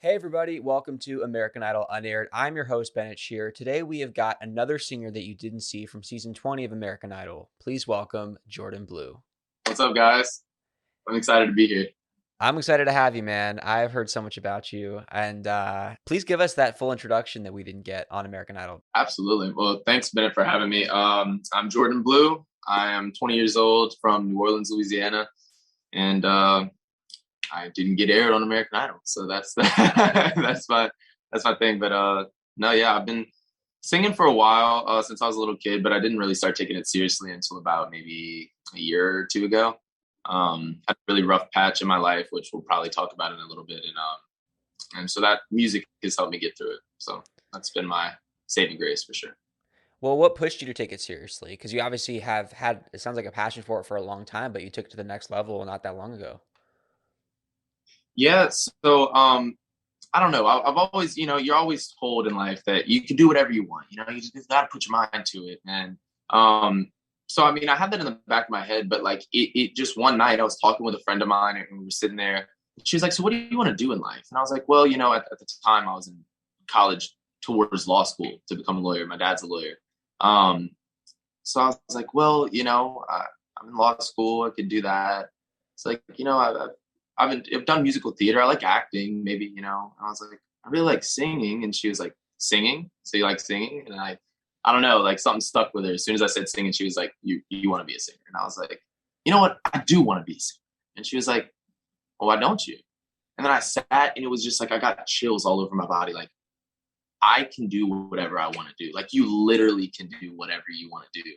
Hey everybody, welcome to American Idol Unaired. I'm your host, Bennett Shear. Today we have got another singer that you didn't see from season 20 of American Idol. Please welcome Jourdan Blue. What's up, guys? I'm excited to be here. I'm excited to have you, man. I've heard so much about you. And please give us that full introduction that we didn't get on American Idol. Absolutely. Well, thanks, Bennett, for having me. I'm Jourdan Blue. I am 20 years old from New Orleans, Louisiana, and I didn't get aired on American Idol, so that's that's my thing. But no, yeah, I've been singing for a while since I was a little kid, but I didn't really start taking it seriously until about maybe a year or two ago. Had a really rough patch in my life, which we'll probably talk about in a little bit, and so that music has helped me get through it. So that's been my saving grace for sure. Well, what pushed you to take it seriously? Because you obviously have had, it sounds like a passion for it for a long time, but you took it to the next level not that long ago. Yeah, so I don't know. I've always, you're always told in life that you can do whatever you want. You just got to put your mind to it. And so, I mean, I had that in the back of my head, but like it just one night I was talking with a friend of mine and we were sitting there. She was like, "So what do you want to do in life?" And I was like, "Well, at the time I was in college towards law school to become a lawyer. My dad's a lawyer. Um, so I was like, well, I'm in law school. I could do that. It's like, I've done musical theater. I like acting, maybe, And I was like, I really like singing. And she was like, singing? So you like singing? And I don't know, like something stuck with her. As soon as I said singing, she was like, you want to be a singer? And I was like, you know what? I do want to be a singer. And she was like, well, why don't you? And then I sat and it was just like, I got chills all over my body. Like, I can do whatever I want to do. Like, you literally can do whatever you want to do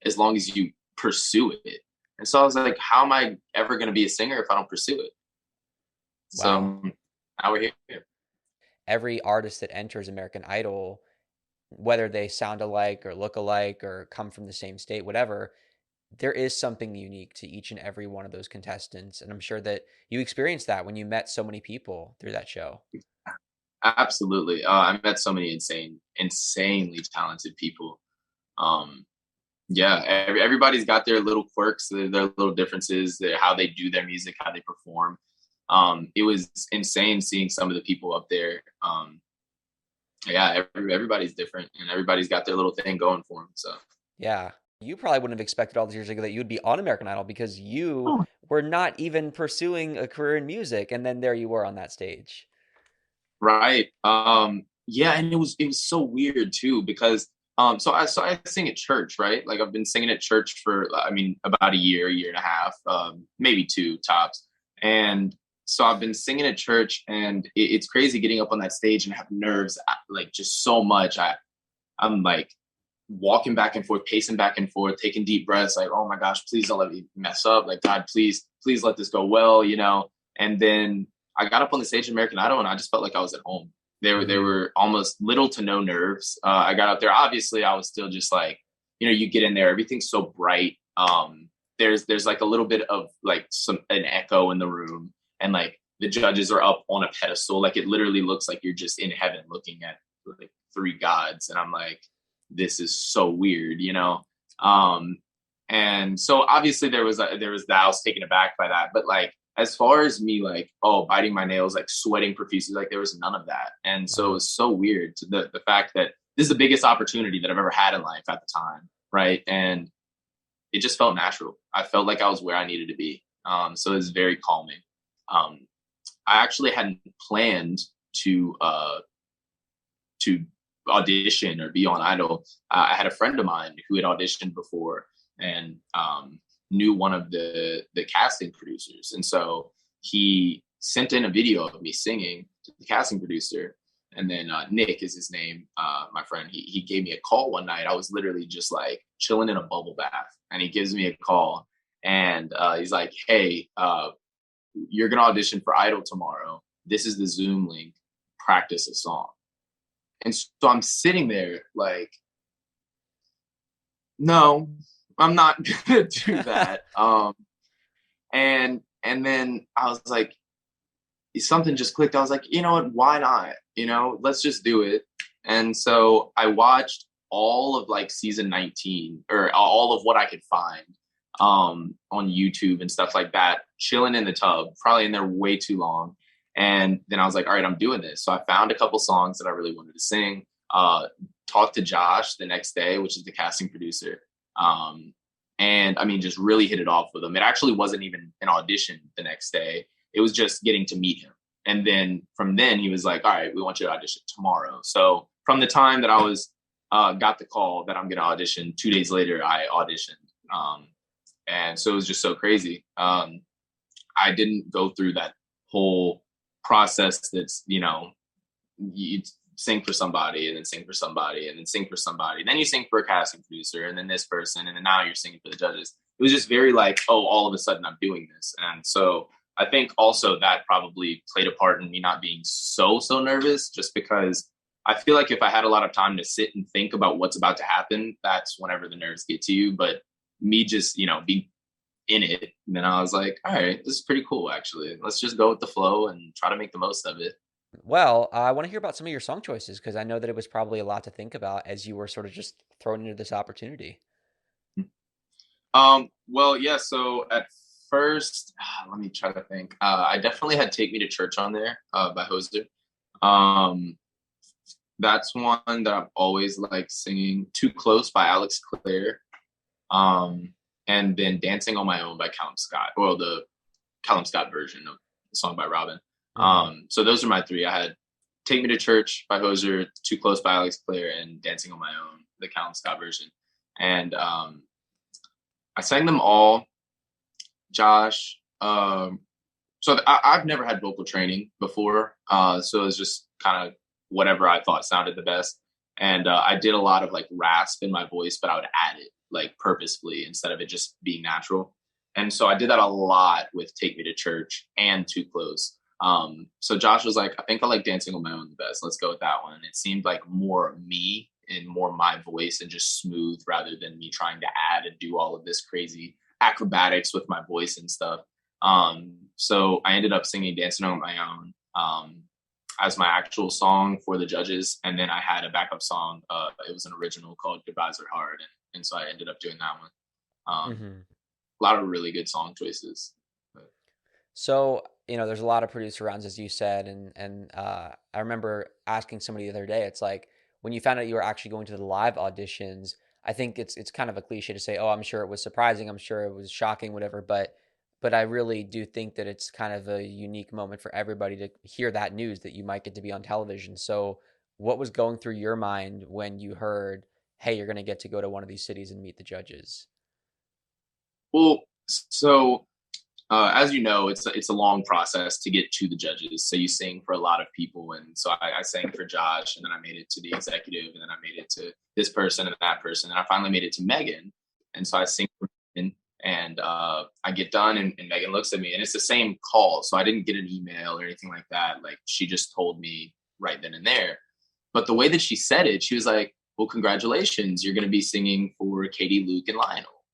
as long as you pursue it. And so I was like, how am I ever going to be a singer if I don't pursue it? So Wow. now we're here. Every artist that enters American Idol, whether they sound alike or look alike or come from the same state, whatever, there is something unique to each and every one of those contestants. And I'm sure that you experienced that when you met so many people through that show. Absolutely. I met so many insanely talented people. Um, yeah, everybody's got their little quirks, their little differences, how they do their music, how they perform. It was insane seeing some of the people up there. Yeah, everybody's different and everybody's got their little thing going for them. So, Yeah. You probably wouldn't have expected all these years ago that you would be on American Idol because you oh, were not even pursuing a career in music. And then there you were on that stage. right. Yeah, and it was so weird too because so I sing at church, right? Like I've been singing at church for I mean about a year and a half, maybe two tops. And so I've been singing at church and it's crazy getting up on that stage and have nerves like just so much. I'm like walking back and forth, pacing back and forth, taking deep breaths, like, oh my gosh, please don't let me mess up. Like, God, please let this go well. And then I got up on the stage in American Idol and I just felt like I was at home. There Mm-hmm. were almost little to no nerves. I got up there. Obviously, I was still just like, you get in there, everything's so bright. There's like a little bit of like an echo in the room, and like the judges are up on a pedestal. Like it literally looks like you're just in heaven looking at like three gods. And I'm like, this is so weird. Um, and so obviously there was that I was taken aback by that, but like as far as me like biting my nails like sweating profusely, like there was none of that. And so it Wow. was so weird to the fact that this is the biggest opportunity that I've ever had in life at the time, right? And it just felt natural. I felt like I was where I needed to be. So it was very calming. um, I actually hadn't planned to to audition or be on Idol. I had a friend of mine who had auditioned before and knew one of the casting producers, and so he sent in a video of me singing to the casting producer. And then Nick is his name, my friend. He gave me a call one night. I was literally just like chilling in a bubble bath, and he gives me a call, and he's like, "Hey, you're gonna audition for Idol tomorrow. This is the Zoom link. Practice a song." And so I'm sitting there like, no, I'm not gonna do that. And then I was like, something just clicked. I was like, you know what? Why not? Let's just do it. And so I watched all of like season 19 or all of what I could find on YouTube and stuff like that, chilling in the tub, probably in there way too long. And then I was like, all right, I'm doing this. So I found a couple songs that I really wanted to sing. Uh, Talked to Josh the next day, which is the casting producer. Um, and I mean, just really hit it off with him. It actually wasn't even an audition the next day. It was just getting to meet him. And then from then he was like, all right, we want you to audition tomorrow. So from the time that I was got the call that I'm going to audition, 2 days later, I auditioned. And so it was just so crazy. I didn't go through that whole process that's, you sing for somebody and then sing for somebody and then sing for somebody. Then you sing for a casting producer and then this person. And then now you're singing for the judges. It was just very like, oh, all of a sudden I'm doing this. And so I think also that probably played a part in me not being so nervous, just because I feel like if I had a lot of time to sit and think about what's about to happen, that's whenever the nerves get to you. But me just, being in it, and then I was like, all right, this is pretty cool, actually. Let's just go with the flow and try to make the most of it. Well, I want to hear about some of your song choices because I know that it was probably a lot to think about as you were sort of just thrown into this opportunity. Well, yeah, so at first, let me try to think. I definitely had Take Me to Church on there by Hoser. Um, that's one that I've always liked singing. Too Close by Alex Clare. And then Dancing on My Own by Callum Scott, well, the Callum Scott version of the song by Robin. Hmm. So those are my three. I had Take Me to Church by Hoser, Too Close by Alex Clare, and Dancing on My Own, the Callum Scott version. And I sang them all. Josh, I've never had vocal training before. So it was just kind of whatever I thought sounded the best. And I did a lot of like rasp in my voice, but I would add it like purposefully instead of it just being natural. And so I did that a lot with Take Me to Church and Too Close. So Josh was like, I think I like Dancing on My Own the best. Let's go with that one. It seemed like more me and more my voice and just smooth rather than me trying to add and do all of this crazy acrobatics with my voice and stuff. So I ended up singing Dancing on My Own as my actual song for the judges. And then I had a backup song. It was an original called Goodbyes Are Hard. And so I ended up doing that one. Hmm. A lot of really good song choices. So, there's a lot of producer rounds, as you said, and I remember asking somebody the other day. It's like when you found out you were actually going to the live auditions. I think it's kind of a cliche to say, "Oh, I'm sure it was surprising. I'm sure it was shocking, whatever." But I really do think that it's kind of a unique moment for everybody to hear that news that you might get to be on television. So, what was going through your mind when you heard, "Hey, you're going to get to go to one of these cities and meet the judges"? Well, so as you know, it's a long process to get to the judges. So you sing for a lot of people, and so I sang for Josh, and then I made it to the executive, and then I made it to this person and that person, and I finally made it to Megan. And so I sing for Megan, and I get done, and Megan looks at me, and it's the same call, so I didn't get an email or anything like that. Like she just told me right then and there. But the way that she said it, she was like, "Well, congratulations, you're going to be singing for Katie, Luke, and Lionel."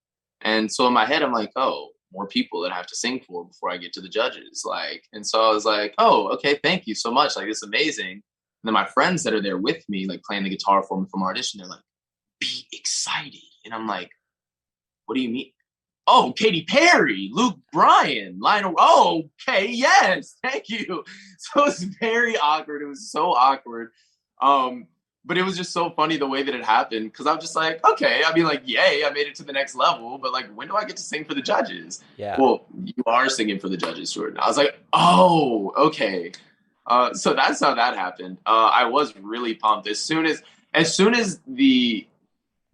And so in my head, I'm like, oh, more people that I have to sing for before I get to the judges. Like, and so I was like, oh, okay, thank you so much. Like, it's amazing. And then my friends that are there with me, like playing the guitar for me from audition, they're like, be excited. And I'm like, what do you mean? Oh, Katy Perry, Luke Bryan, Lionel. Oh, okay, yes, thank you. So it was very awkward. It was so awkward. Um, but it was just so funny the way that it happened because I was just like, okay, I mean, like, yay, I made it to the next level. But like, when do I get to sing for the judges? Yeah. Well, you are singing for the judges, Jourdan. I was like, oh, okay. So that's how that happened. I was really pumped as soon as the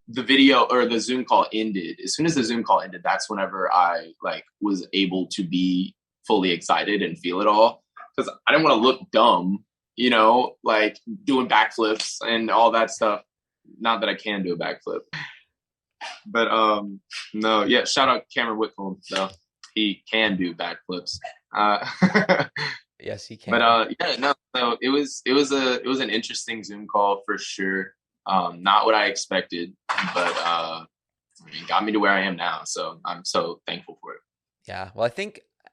video or the Zoom call ended. As soon as the Zoom call ended, that's whenever I like was able to be fully excited and feel it all because I didn't want to look dumb, like doing backflips and all that stuff. Not that I can do a backflip, but no, yeah. Shout out Cameron Whitcomb though. He can do backflips. Uh, Yes, he but can. yeah, no, it was an interesting Zoom call for sure. Not what I expected, but I mean, got me to where I am now. So I'm so thankful for it. Yeah. Well,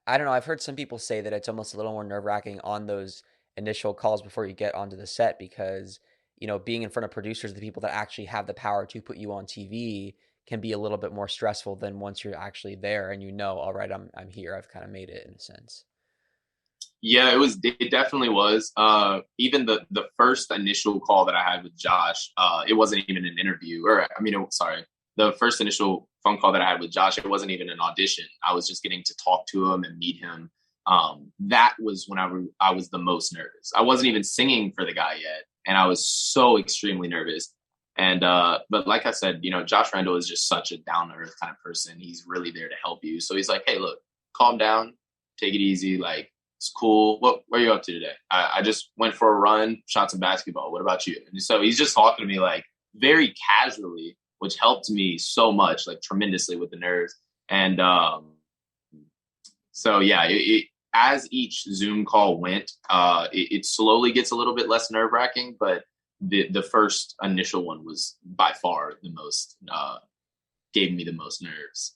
I don't know. I've heard some people say that it's almost a little more nerve-wracking on those initial calls before you get onto the set because, being in front of producers, the people that actually have the power to put you on TV can be a little bit more stressful than once you're actually there and all right, I'm here. I've kind of made it in a sense. Yeah, it definitely was. Even the first initial call that I had with Josh, it wasn't even an interview, or I mean, sorry, the first initial phone call that I had with Josh, it wasn't even an audition. I was just getting to talk to him and meet him. That was when I was the most nervous. I wasn't even singing for the guy yet, and I was so extremely nervous. And but like I said, Josh Randall is just such a down to earth kind of person. He's really there to help you. So he's like, hey, look, calm down, take it easy, like it's cool. What are you up to today? I just went for a run, shot some basketball. What about you? And so he's just talking to me like very casually, which helped me so much, like tremendously with the nerves. And so yeah, as each Zoom call went, it slowly gets a little bit less nerve wracking, but the first initial one was by far the most gave me the most nerves.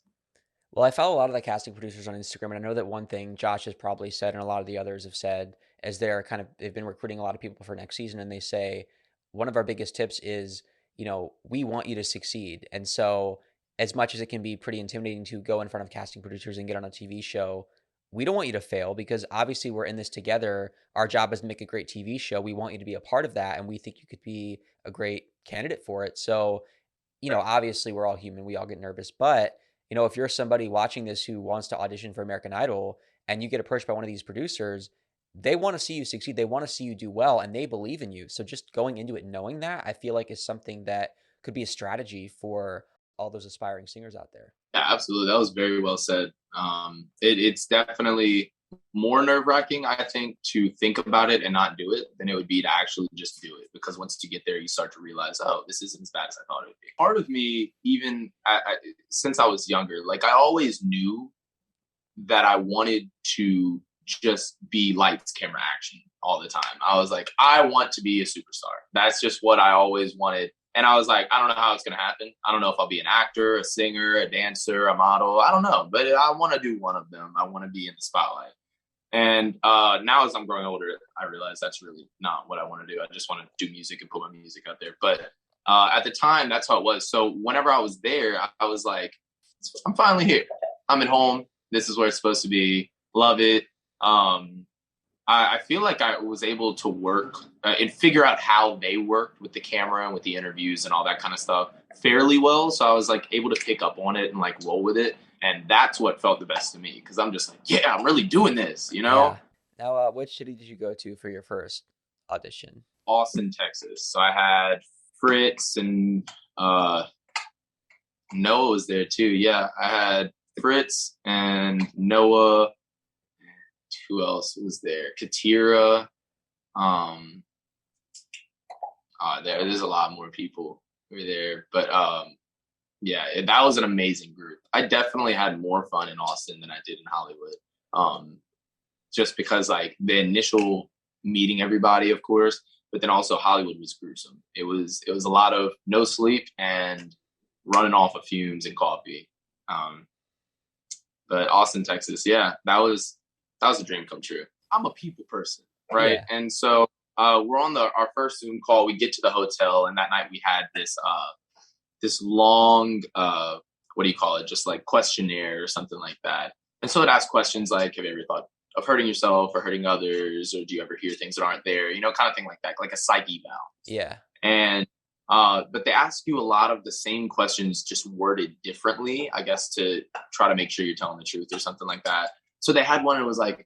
Well, I follow a lot of the casting producers on Instagram, and I know that one thing Josh has probably said, and a lot of the others have said, as they've been recruiting a lot of people for next season, and they say one of our biggest tips is, we want you to succeed. And so, as much as it can be pretty intimidating to go in front of casting producers and get on a TV show, we don't want you to fail because obviously we're in this together. Our job is to make a great TV show. We want you to be a part of that, and we think you could be a great candidate for it. So, obviously we're all human. We all get nervous, but if you're somebody watching this who wants to audition for American Idol and you get approached by one of these producers, they want to see you succeed. They want to see you do well and they believe in you. So just going into it knowing that, I feel like is something that could be a strategy for all those aspiring singers out there. Yeah, absolutely. That was very well said. It's definitely more nerve wracking, I think, to think about it and not do it than it would be to actually just do it. Because once you get there, you start to realize, oh, this isn't as bad as I thought it would be. Part of me, even since I was younger, like I always knew that I wanted to just be lights, camera, action all the time. I was like, I want to be a superstar. That's just what I always wanted. And I was like, I don't know how it's going to happen. I don't know if I'll be an actor, a singer, a dancer, a model. I don't know, but I want to do one of them. I want to be in the spotlight. And now as I'm growing older, I realize that's really not what I want to do. I just want to do music and put my music out there. But at the time, that's how it was. So whenever I was there, I was like, I'm finally here. I'm at home. This is where it's supposed to be. Love it. I feel like I was able to work and figure out how they worked with the camera and with the interviews and all that kind of stuff fairly well. So I was like able to pick up on it and like roll with it. And that's what felt the best to me because I'm just like, yeah, I'm really doing this, Yeah. Now, which city did you go to for your first audition? Austin, Texas. So I had Fritz and Noah was there too. Yeah, I had Fritz and Noah. Who else was there? Katira. Um, there's a lot more people who were there, but yeah, that was an amazing group. I definitely had more fun in Austin than I did in Hollywood. Just because like the initial meeting everybody, of course, but then also Hollywood was gruesome. It was a lot of no sleep and running off of fumes and coffee. But Austin, Texas, yeah, that was a dream come true. I'm a people person, right? Yeah. And so we're on our first Zoom call. We get to the hotel, and that night we had this long what do you call it? Just like questionnaire or something like that. And so it asks questions like, have you ever thought of hurting yourself or hurting others, or do you ever hear things that aren't there? Kind of thing like that, like a psyche eval. Yeah. And but they ask you a lot of the same questions, just worded differently, I guess, to try to make sure you're telling the truth or something like that. So they had one that was like,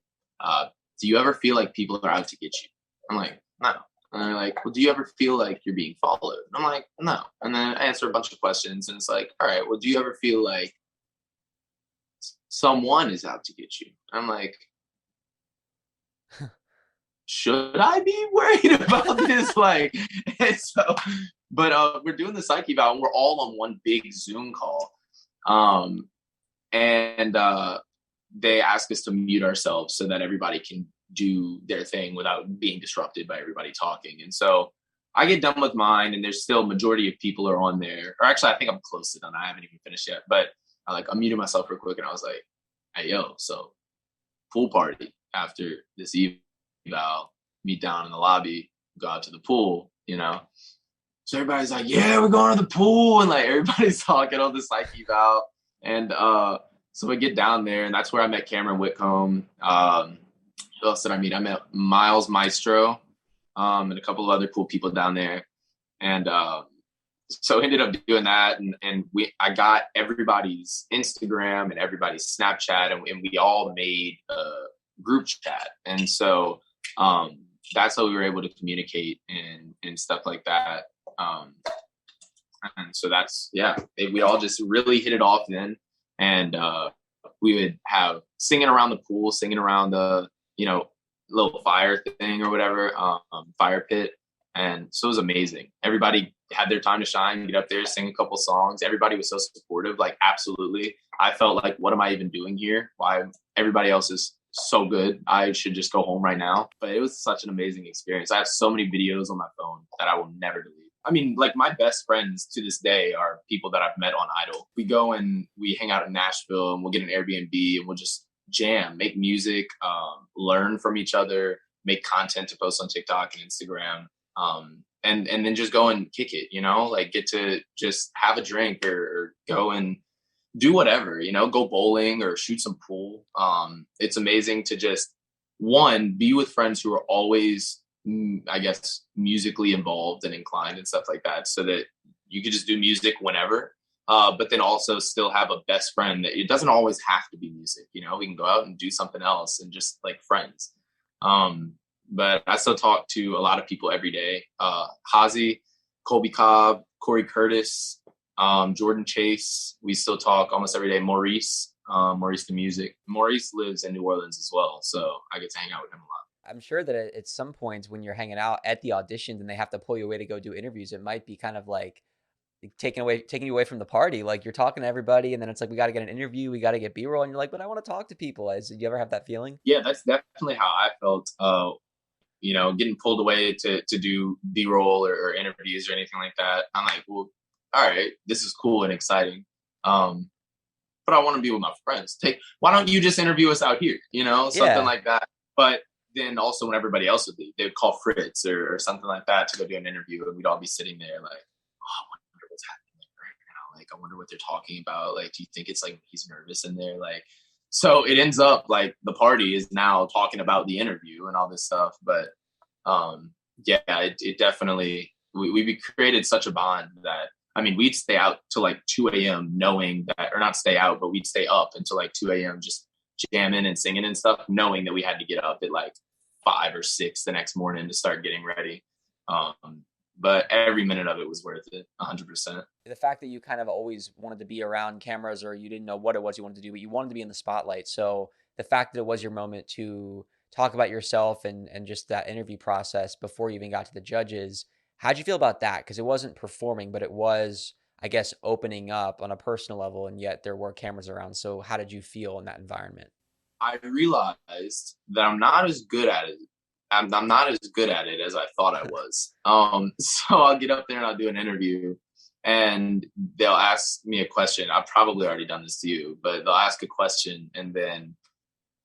do you ever feel like people are out to get you? I'm like, no. And they're like, well, do you ever feel like you're being followed? And I'm like, no. And then I answer a bunch of questions, and it's like, all right, well, do you ever feel like someone is out to get you? And I'm like, should I be worried about this? Like, and so, but we're doing the psyche eval, and we're all on one big Zoom call. And they ask us to mute ourselves so that everybody can do their thing without being disrupted by everybody talking. And so I get done with mine, and there's still a majority of people are on there. Or actually, I think I'm close to done. I haven't even finished yet. But I unmuted myself real quick, and I was like, hey, yo, so pool party after this eval, meet down in the lobby, go out to the pool, So everybody's like, yeah, we're going to the pool. And like everybody's talking on the psyche eval. And so we get down there, and that's where I met Cameron Whitcomb. Who else did I meet? I met Miles Maestro, and a couple of other cool people down there. And so ended up doing that, and I got everybody's Instagram and everybody's Snapchat, and we all made a group chat. And so that's how we were able to communicate and stuff like that. And so that's, yeah, we all just really hit it off then. And we would have singing around the pool, singing around the, little fire thing or whatever, fire pit. And so it was amazing. Everybody had their time to shine, get up there, sing a couple songs. Everybody was so supportive. Like, absolutely. I felt like, what am I even doing here? Why everybody else is so good. I should just go home right now. But it was such an amazing experience. I have so many videos on my phone that I will never delete. I mean, like, my best friends to this day are people that I've met on Idol. We go and we hang out in Nashville, and we'll get an Airbnb, and we'll just jam, make music, learn from each other, make content to post on TikTok and Instagram. And then just go and kick it, like, get to just have a drink or go and do whatever, go bowling or shoot some pool. It's amazing to just, one, be with friends who are always, I guess, musically involved and inclined and stuff like that, so that you could just do music whenever. But then also still have a best friend that it doesn't always have to be music. We can go out and do something else and just like friends. But I still talk to a lot of people every day. Hazy, Colby Cobb, Corey Curtis, Jourdan Chase. We still talk almost every day. Maurice the music. Maurice lives in New Orleans as well, so I get to hang out with him a lot. I'm sure that at some points when you're hanging out at the auditions and they have to pull you away to go do interviews, it might be kind of like taking you away from the party. Like, you're talking to everybody, and then it's like, we got to get an interview, we got to get B-roll, and you're like, but I want to talk to people. Did you ever have that feeling? Yeah, that's definitely how I felt. Getting pulled away to do B-roll or interviews or anything like that. I'm like, well, all right, this is cool and exciting. But I want to be with my friends. Why don't you just interview us out here? Something like that. But then also when everybody else would leave, they would call Fritz or something like that to go do an interview, and we'd all be sitting there like, oh, I wonder what's happening right now. Like, I wonder what they're talking about. Like, do you think it's like he's nervous in there? Like, so it ends up like the party is now talking about the interview and all this stuff. But yeah, it definitely, we created such a bond that, I mean, we'd stay out till like 2 a.m. knowing that, or not stay out, but we'd stay up until like 2 a.m. just jamming and singing and stuff, knowing that we had to get up at like 5 or 6 the next morning to start getting ready. But every minute of it was worth it, 100%. The fact that you kind of always wanted to be around cameras, or you didn't know what it was you wanted to do, but you wanted to be in the spotlight. So the fact that it was your moment to talk about yourself and just that interview process before you even got to the judges, how'd you feel about that? Because it wasn't performing, but it was, I guess, opening up on a personal level, and yet there were cameras around. So how did you feel in that environment? I realized that I'm not as good at it. I'm not as good at it as I thought I was. So I'll get up there and I'll do an interview, and they'll ask me a question. I've probably already done this to you, but they'll ask a question, and then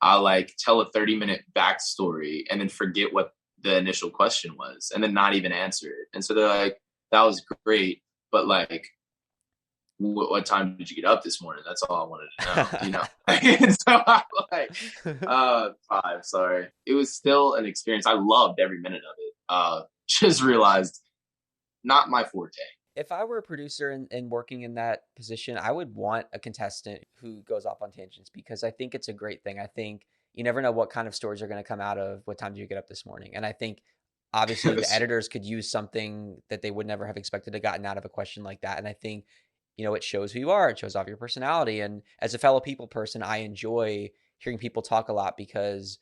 I'll like tell a 30-minute backstory and then forget what the initial question was, and then not even answer it. And so they're like, that was great, but like, what time did you get up this morning? That's all I wanted to know, And so I'm like, 5, sorry. It was still an experience. I loved every minute of it. Just realized, not my forte. If I were a producer and working in that position, I would want a contestant who goes off on tangents, because I think it's a great thing. I think you never know what kind of stories are going to come out of what time did you get up this morning. And I think obviously the editors could use something that they would never have expected to gotten out of a question like that. And I think, it shows who you are. It shows off your personality. And as a fellow people person, I enjoy hearing people talk a lot, because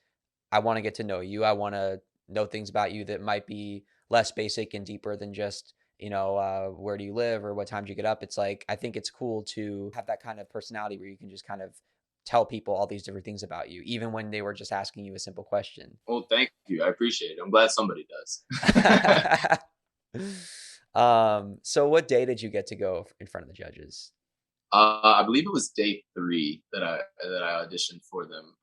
I want to get to know you. I want to know things about you that might be less basic and deeper than just, where do you live or what time do you get up? It's like, I think it's cool to have that kind of personality where you can just kind of tell people all these different things about you, even when they were just asking you a simple question. Well, thank you. I appreciate it. I'm glad somebody does. So what day did you get to go in front of the judges? I believe it was day 3 that I auditioned for them.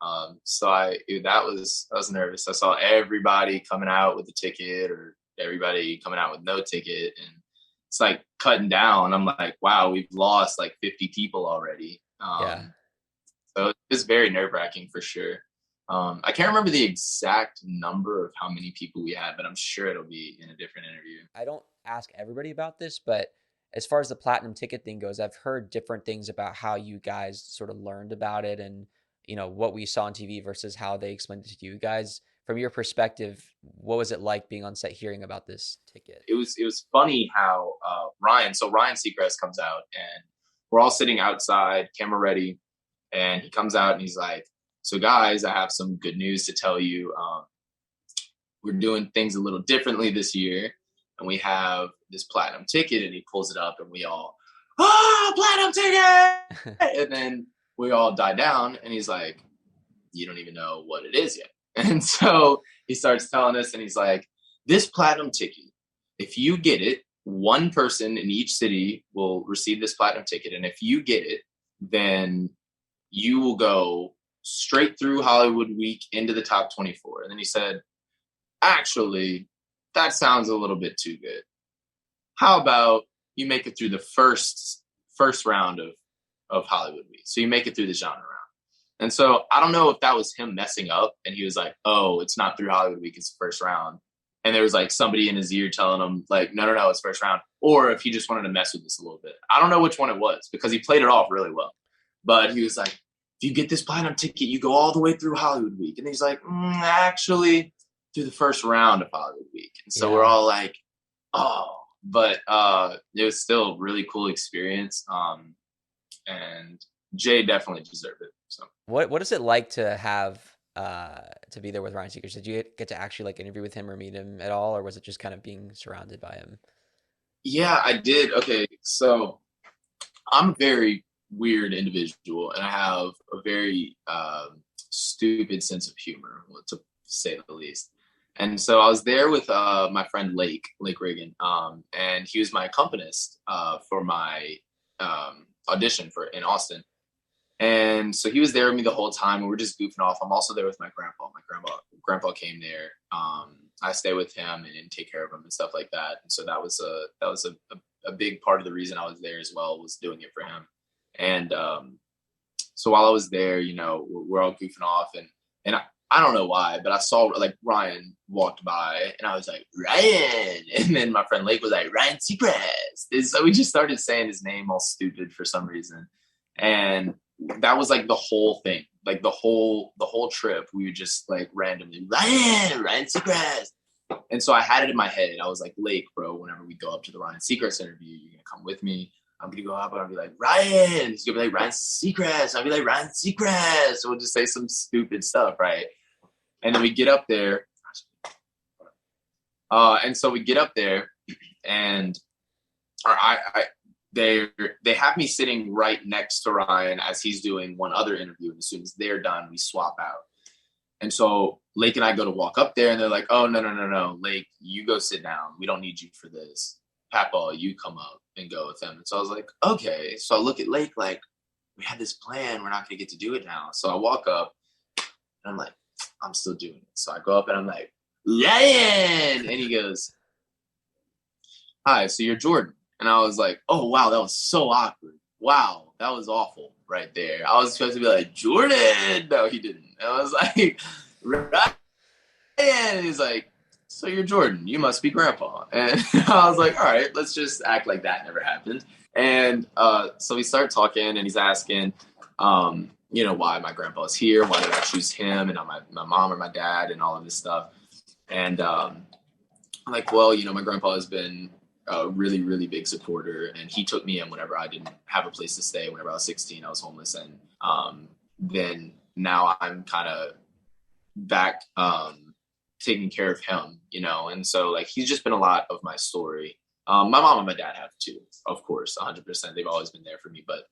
So I was nervous. I saw everybody coming out with a ticket, or everybody coming out with no ticket, and it's like cutting down. I'm like, wow, we've lost like 50 people already. Yeah. So it's very nerve-wracking for sure. I can't remember the exact number of how many people we had, but I'm sure it'll be in a different interview. I don't ask everybody about this, but as far as the platinum ticket thing goes, I've heard different things about how you guys sort of learned about it and, what we saw on TV versus how they explained it to you guys. From your perspective, what was it like being on set hearing about this ticket? It was funny how Ryan Seacrest comes out, and we're all sitting outside, camera ready, and he comes out and he's like, "So guys, I have some good news to tell you. We're doing things a little differently this year, and we have this platinum ticket." And he pulls it up, and we all, platinum ticket! And then we all die down, and he's like, "You don't even know what it is yet." And so he starts telling us, and he's like, "This platinum ticket, if you get it, one person in each city will receive this platinum ticket. And if you get it, then you will go straight through Hollywood Week into the top 24." And then he said, "Actually, that sounds a little bit too good. How about you make it through the first round of Hollywood Week? So you make it through the genre round." And so I don't know if that was him messing up and he was like, "Oh, it's not through Hollywood Week, it's the first round." And there was like somebody in his ear telling him like, "No, no, no, it's first round." Or if he just wanted to mess with us a little bit. I don't know which one it was because he played it off really well. But he was like, "If you get this platinum ticket, you go all the way through Hollywood Week." And he's like, "Actually, through the first round of Hollywood Week." And so we're Yeah. all like, "Oh," but it was still a really cool experience. And Jay definitely deserved it. So What is it like to have to be there with Ryan Seacrest? Did you get to actually like interview with him or meet him at all, or was it just kind of being surrounded by him? yeah, I did. Okay, so I'm a very weird individual, and I have a very stupid sense of humor, to say the least. And so I was there with my friend Lake Reagan, and he was my accompanist for my audition for in Austin. And so he was there with me the whole time, and we're just goofing off. I'm also there with my grandpa. My grandpa came there. I stay with him and take care of him and stuff like that. And so that was a big part of the reason I was there as well, was doing it for him. And so while I was there, we're all goofing off, and I don't know why, but I saw like Ryan walked by, and I was like, "Ryan," and then my friend Lake was like, "Ryan Seacrest." And so we just started saying his name all stupid for some reason, and that was like the whole thing, like the whole trip. We would just like randomly Ryan Seacrest. And so I had it in my head. I was like, "Lake, bro, whenever we go up to the Ryan Seacrest interview, you're gonna come with me. I'm gonna go up and I'll be like, Ryan." He's gonna be like, "Ryan Seacrest." I'll be like, "Ryan Seacrest." So we'll just say some stupid stuff, right? And then we get up there. And so we get up there, and or they have me sitting right next to Ryan as he's doing one other interview. And as soon as they're done, we swap out. And so Lake and I go to walk up there, and they're like, "Oh, no, no, no, no. Lake, you go sit down. We don't need you for this. Papa, you come up and go with them." And so I was like, "Okay." So I look at Lake like, we had this plan. We're not going to get to do it now. So I walk up, and I'm like, I'm still doing it. So I go up and I'm like, "Ryan." And he goes, "Hi, so you're Jourdan." And I was like, "Oh, wow, that was so awkward. Wow, that was awful right there." I was supposed to be like, "Jourdan." No, he didn't. And I was like, "Ryan." And he's like, "So you're Jourdan. You must be grandpa." And I was like, "All right, let's just act like that never happened." And so we start talking, and he's asking, why my grandpa is here, why did I choose him, and not my mom or my dad, and all of this stuff. And I'm like, "Well, my grandpa has been a really, really big supporter, and he took me in whenever I didn't have a place to stay. Whenever I was 16, I was homeless, and then now I'm kind of back taking care of him, and so like he's just been a lot of my story. My mom and my dad have too, of course, 100%. They've always been there for me, but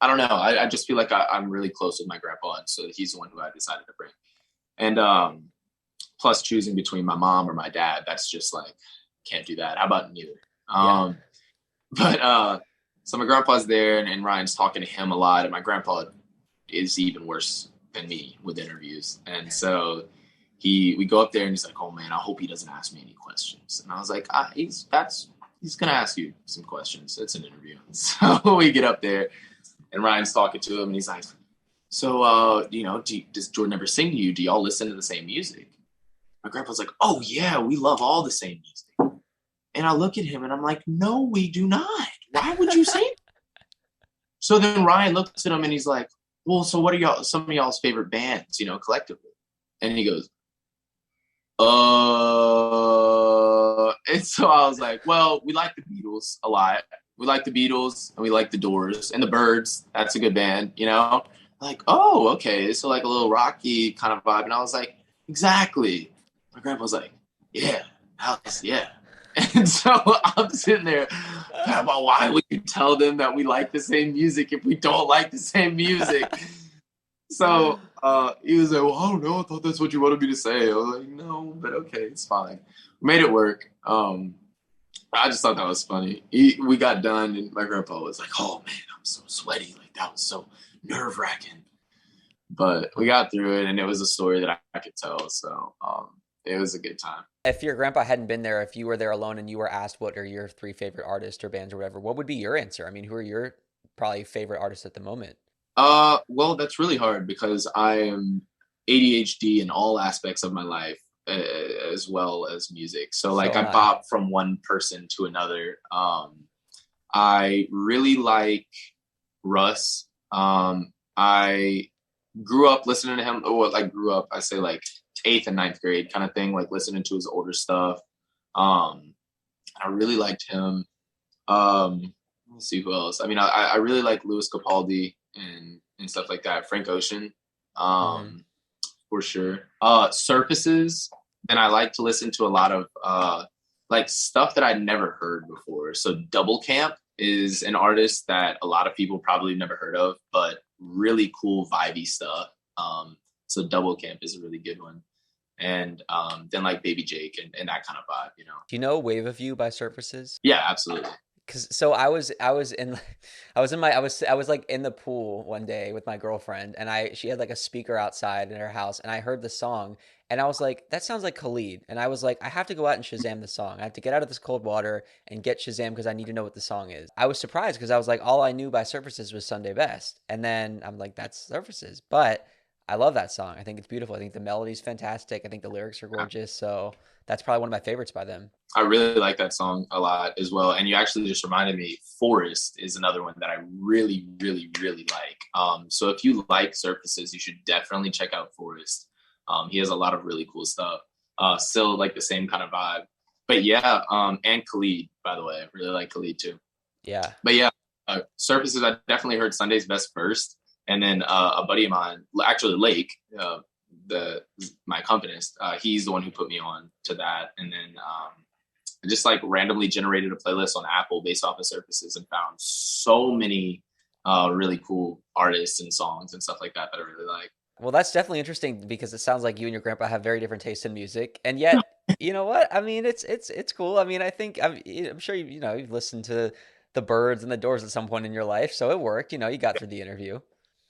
I don't know. I just feel like I'm really close with my grandpa, and so he's the one who I decided to bring. And plus, choosing between my mom or my dad, that's just like, can't do that. How about neither? Yeah. But so my grandpa's there, and Ryan's talking to him a lot, and my grandpa is even worse than me with interviews. And so we go up there, and he's like, "Oh man, I hope he doesn't ask me any questions." And I was like, he's gonna ask you some questions. It's an interview." So we get up there, and Ryan's talking to him, and he's like, So, does Jordan ever sing to you? Do y'all listen to the same music? My grandpa's like, oh yeah, we love all the same music. And I look at him and I'm like, no, we do not. Why would you say? So then Ryan looks at him and he's like, well, so what are y'all, some of y'all's favorite bands, collectively? And he goes, and so I was like, well, we like the Beatles a lot. We like the Beatles and we like the Doors and the Birds. That's a good band. Like, oh, okay. So like a little rocky kind of vibe. And I was like, exactly. My grandpa was like, yeah, house, yeah. And so I'm sitting there, Grandpa, why would you tell them that we like the same music if we don't like the same music? So he was like, well, I don't know. I thought that's what you wanted me to say. I was like, no, but okay, it's fine. We made it work. I just thought that was funny. We got done, and my grandpa was like, oh man, I'm so sweaty. Like, that was so nerve wracking. But we got through it, and it was a story that I could tell. So it was a good time. If your grandpa hadn't been there, if you were there alone and you were asked what are your three favorite artists or bands or whatever, what would be your answer? I mean, who are your probably favorite artists at the moment? Well, that's really hard because I am ADHD in all aspects of my life, as well as music. So like So am I I. bop from one person to another. I really like Russ. I grew up listening to him. Or like grew up, I say like eighth and ninth grade kind of thing, like listening to his older stuff. Um, I really liked him. Let me see who else. I mean, I really like Louis Capaldi and stuff like that. Frank Ocean, Hmm. um, for sure. Surfaces. Then I like to listen to a lot of like stuff that I'd never heard before. So Double Camp is an artist that a lot of people probably never heard of, but really cool vibey stuff. So Double Camp is a really good one. And then like Baby Jake and that kind of vibe. Do you know Wave of You by Surfaces? Yeah, absolutely. Cause so I was in I was in my I was like in the pool one day with my girlfriend and she had like a speaker outside in her house and I heard the song and I was like that sounds like Khalid and I was like I have to go out and Shazam the song. I have to get out of this cold water and get Shazam because I need to know what the song is. I was surprised because I was like all I knew by Surfaces was Sunday Best and then I'm like that's Surfaces, but I love that song. I think it's beautiful. I think the melody's fantastic. I think the lyrics are gorgeous. So that's probably one of my favorites by them. I really like that song a lot as well. And you actually just reminded me, Forest is another one that I really, really, really like. So if you like Surfaces, you should definitely check out Forest. He has a lot of really cool stuff. Still like the same kind of vibe. But yeah, and Khalid, by the way. I really like Khalid too. Yeah. But yeah, Surfaces, I definitely heard Sunday's Best first. And then a buddy of mine, actually Lake, the my accompanist, he's the one who put me on to that. And then I just like randomly generated a playlist on Apple based off of Surfaces and found so many really cool artists and songs and stuff like that that I really like. Well, that's definitely interesting because it sounds like you and your grandpa have very different tastes in music, and yet, you know what? I mean, it's cool. I mean, I think I'm sure you've listened to the Birds and the Doors at some point in your life, so it worked. You got through the interview.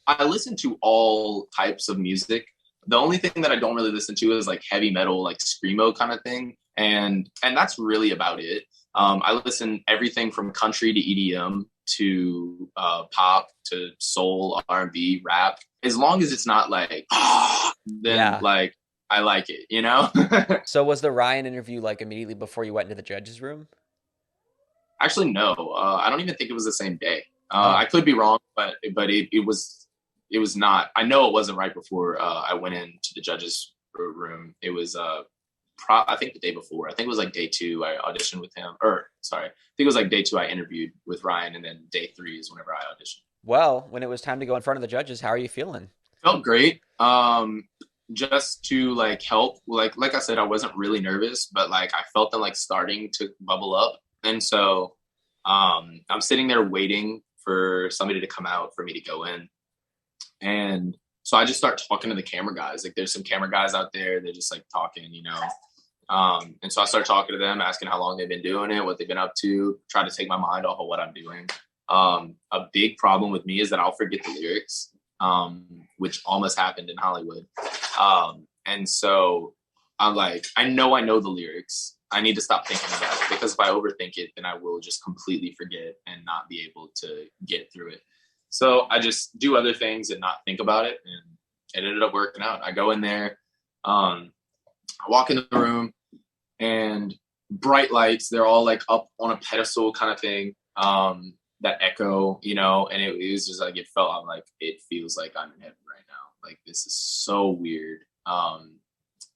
I listen to all types of music. The only thing that I don't really listen to is like heavy metal, like screamo kind of thing, and that's really about it. I listen everything from country to EDM to pop to soul, R&B, rap. As long as it's not like then Yeah. like I like it. So was the Ryan interview like immediately before you went into the judges' room? Actually, no. I don't even think it was the same day. I Oh, could be wrong, but it was not. I know it wasn't right before I went into the judges' room. It was I think the day before. I think it was like day two. I auditioned with him, or sorry, I think it was like day two. I interviewed with Ryan, and then day three is whenever I auditioned. well, when it was time to go in front of the judges, how are you feeling? Felt great. Just to like help. Like I said, I wasn't really nervous, but like I felt them like starting to bubble up, and so I'm sitting there waiting for somebody to come out for me to go in. And so I just start talking to the camera guys. Like there's some camera guys out there. They're just like talking. And so I start talking to them, asking how long they've been doing it, what they've been up to, try to take my mind off of what I'm doing. A big problem with me is that I'll forget the lyrics, which almost happened in Hollywood. And so I'm like, I know the lyrics. I need to stop thinking about it because if I overthink it, then I will just completely forget and not be able to get through it. So I just do other things and not think about it, and it ended up working out. I go in there, I walk in the room, and bright lights. They're all like up on a pedestal kind of thing. That echo, and it was just like it felt. I'm like, it feels like I'm in heaven right now. Like this is so weird.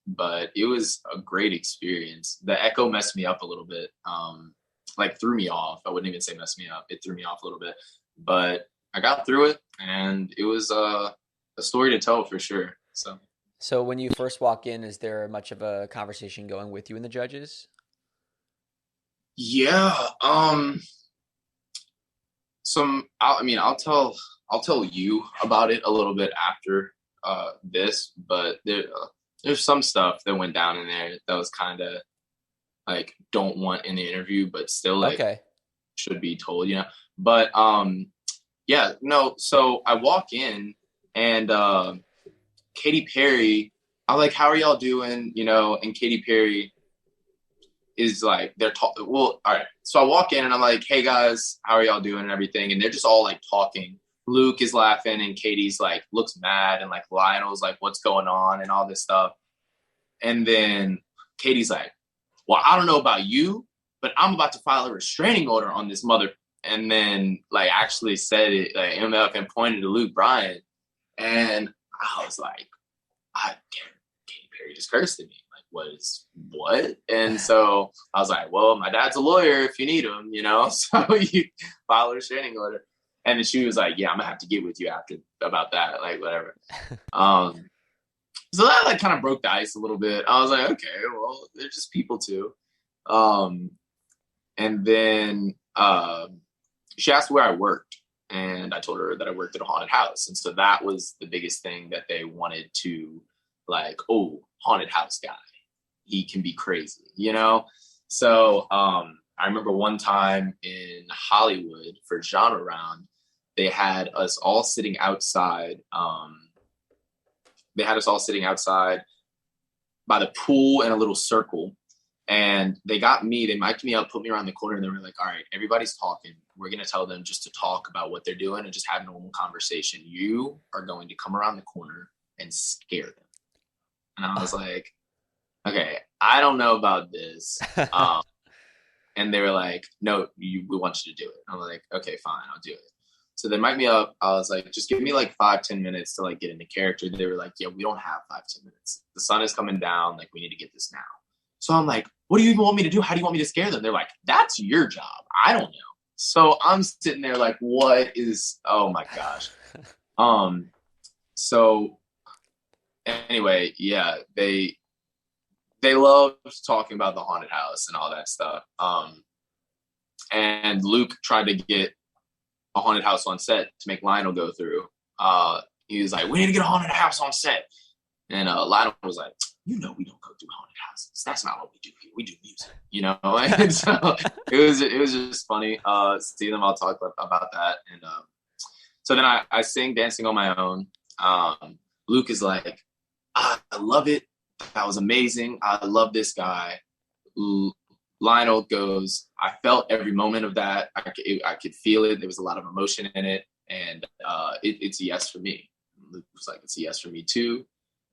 But it was a great experience. The echo messed me up a little bit. Like threw me off. I wouldn't even say messed me up. It threw me off a little bit, but I got through it, and it was a story to tell for sure. So when you first walk in, is there much of a conversation going with you and the judges? Yeah. I'll tell you about it a little bit after this, but there's some stuff that went down in there that was kind of like don't want in the interview, but still like Okay. should be told, But yeah, no. So I walk in, and Katy Perry, I'm like, "How are y'all doing?" And Katy Perry is like, they're talking. Well, all right. So I walk in and I'm like, "Hey guys, how are y'all doing?" and everything, and they're just all like talking. Luke is laughing, and Katie's like looks mad, and like Lionel's like, "What's going on?" and all this stuff. And then Katie's like, "Well, I don't know about you, but I'm about to file a restraining order on this mother." And then like actually said it, like MF, and pointed to Luke Bryan. And I was like, Katy Perry just cursed at me. Like, what? And so I was like, well, my dad's a lawyer if you need him, so you file a restraining order. And then she was like, yeah, I'm gonna have to get with you after about that, like whatever. So that like kind of broke the ice a little bit. I was like, okay, well, they're just people too. And then she asked where I worked, and I told her that I worked at a haunted house. And so that was the biggest thing that they wanted to like, oh, haunted house guy. He can be crazy, So I remember one time in Hollywood for Genre Round, they had us all sitting outside. They had us all sitting outside by the pool in a little circle. And they mic'd me up, put me around the corner, and they were like, all right, everybody's talking. We're going to tell them just to talk about what they're doing and just have normal conversation. You are going to come around the corner and scare them. And I was like, okay, I don't know about this. And they were like, no, we want you to do it. I'm like, okay, fine, I'll do it. So they mic'd me up. I was like, just give me like 5-10 minutes to like get into character. They were like, yeah, we don't have 5-10 minutes. The sun is coming down. Like, we need to get this now. So I'm like, what do you even want me to do? How do you want me to scare them? They're like, that's your job. I don't know. So I'm sitting there like, oh my gosh. So anyway, yeah, they loved talking about the haunted house and all that stuff. And Luke tried to get a haunted house on set to make Lionel go through. He was like, we need to get a haunted house on set. And Lionel was like, we don't go through haunted houses. That's not what we do here. We do music, And so it was just funny seeing them all talk about that. And so then I sing Dancing on My Own. Luke is like, I love it. That was amazing. I love this guy. Lionel goes, I felt every moment of that. I could feel it. There was a lot of emotion in it. And it's a yes for me. Luke was like, it's a yes for me too.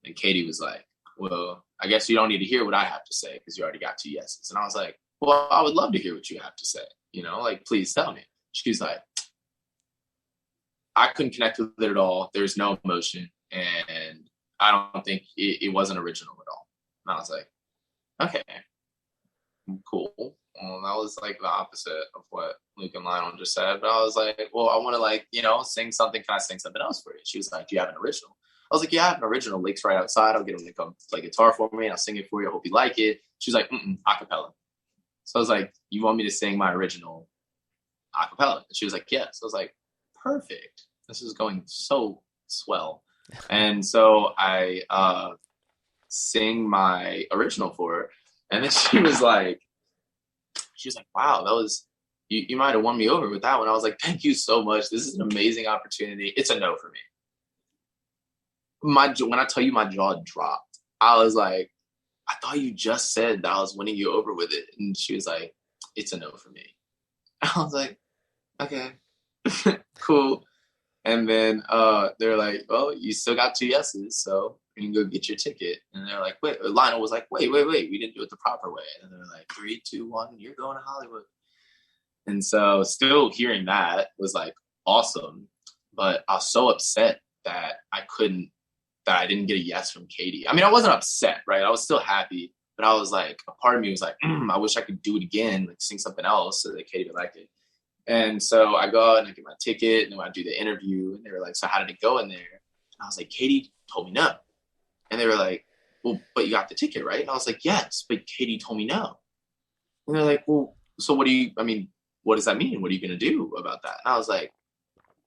And Katie was like, well, I guess you don't need to hear what I have to say because you already got 2 yeses. And I was like, well, I would love to hear what you have to say. Like, please tell me. She's like, I couldn't connect with it at all. There's no emotion. And I don't think it wasn't original at all. And I was like, okay, cool. Well, that was like the opposite of what Luke and Lionel just said. But I was like, well, I want to like, sing something. Can I sing something else for you? She was like, do you have an original? I was like, yeah, I have an original. Lake's right outside. I'll get him to come play guitar for me. And I'll sing it for you. I hope you like it. She was like, acapella. So I was like, you want me to sing my original acapella? And she was like, yes. I was like, perfect. This is going so swell. And so I sing my original for her. And then she was like, wow, that was, you might have won me over with that one. I was like, thank you so much. This is an amazing opportunity. It's a no for me. When I tell you my jaw dropped, I was like, I thought you just said that I was winning you over with it. And she was like, it's a no for me. I was like, okay, cool. And then they're like, well, you still got 2 yeses, so you can go get your ticket. And they're like, wait, Lionel was like, wait, we didn't do it the proper way. And they're like, 3, 2, 1, you're going to Hollywood. And so still hearing that was like awesome. But I was so upset that I didn't get a yes from Katie. I mean, I wasn't upset, right? I was still happy, but I was like, a part of me was like, I wish I could do it again, like sing something else so that Katie would like it. And so I go out and I get my ticket and then I do the interview and they were like, so how did it go in there? And I was like, Katie told me no. And they were like, well, but you got the ticket, right? And I was like, yes, but Katie told me no. And they're like, well, so what does that mean? What are you going to do about that? And I was like,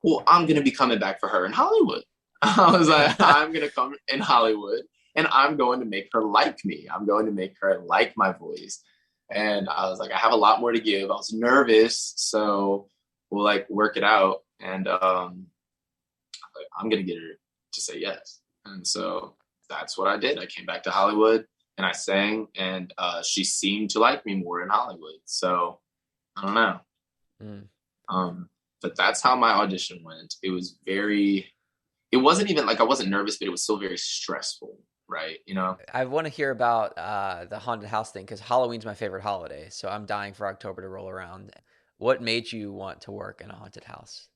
well, I'm going to be coming back for her in Hollywood. I was like, I'm going to come in Hollywood and I'm going to make her like me. I'm going to make her like my voice. And I was like, I have a lot more to give. I was nervous. So we'll like work it out. And I'm going to get her to say yes. And so that's what I did. I came back to Hollywood and I sang and she seemed to like me more in Hollywood. So I don't know. But that's how my audition went. It wasn't even like I wasn't nervous, but it was still very stressful, right? You know? I want to hear about the haunted house thing because Halloween's my favorite holiday, so I'm dying for October to roll around. What made you want to work in a haunted house?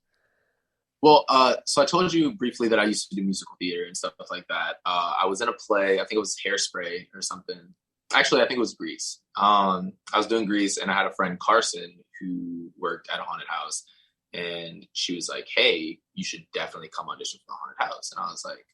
Well, so I told you briefly that I used to do musical theater and stuff like that. I was in a play, I think it was Hairspray or something. Actually, I think it was Grease. I was doing Grease and I had a friend, Carson, who worked at a haunted house. And she was like, hey, you should definitely come audition for the haunted house. And I was like,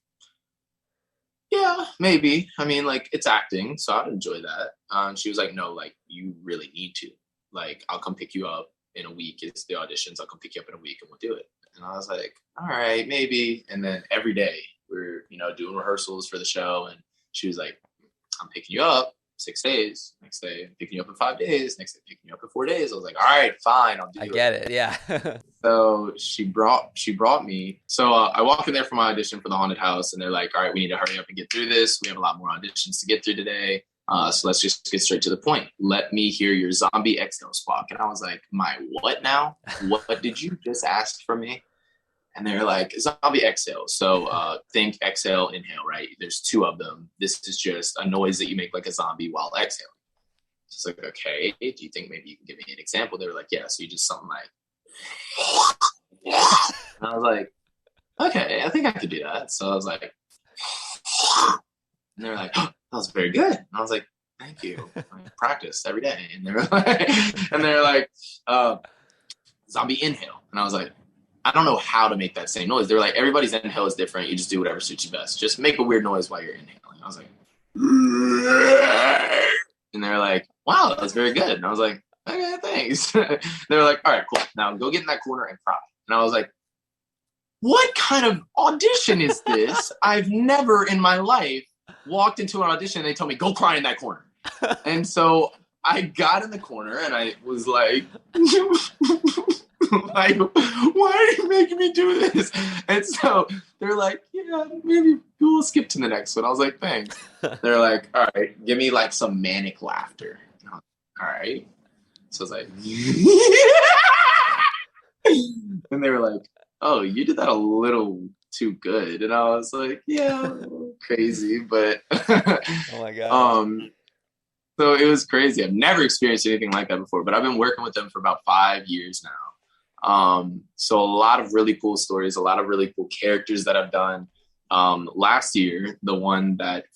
yeah, maybe. I mean, like, it's acting, so I'd enjoy that. She was like, no, like, you really need to. Like, I'll come pick you up in a week. It's the auditions. I'll come pick you up in a week and we'll do it. And I was like, all right, maybe. And then every day we're, doing rehearsals for the show. And she was like, I'm picking you up 6 days. Next day, I'm picking you up in 5 days. Next day, picking you up in 4 days. I was like, all right, fine, I'll do I it. get it. Yeah. So she brought me. So I walk in there for my audition for the haunted house, and they're like, "All right, we need to hurry up and get through this. We have a lot more auditions to get through today. So let's just get straight to the point. Let me hear your zombie exhale squawk." And I was like, "My what now? What did you just ask from me?" And they're like, "Zombie exhale." So think exhale, inhale, right? There's two of them. This is just a noise that you make like a zombie while exhaling. So it's like, okay, do you think maybe you can give me an example? They were like, yeah. So you just something like, and I was like, okay, I think I could do that. So I was like, and they were like, oh, that was very good. And I was like, thank you. I practice every day. And they're like, zombie inhale. And I was like, I don't know how to make that same noise. They're like, everybody's inhale is different. You just do whatever suits you best. Just make a weird noise while you're inhaling. I was like, and they're like, wow, that was very good. And I was like, okay, thanks. They were like, all right, cool. Now go get in that corner and cry. And I was like, what kind of audition is this? I've never in my life walked into an audition and they told me, go cry in that corner. And so I got in the corner and I was like, like, why are you making me do this? And so they're like, yeah, maybe we'll skip to the next one. I was like, thanks. They're like, all right, give me like some manic laughter. All right. So I was like, and they were like, oh, you did that a little too good. And I was like, yeah, crazy, but Oh my God. So it was crazy. I've never experienced anything like that before, but I've been working with them for about 5 years now. So a lot of really cool stories, a lot of really cool characters that I've done. Last year, the one that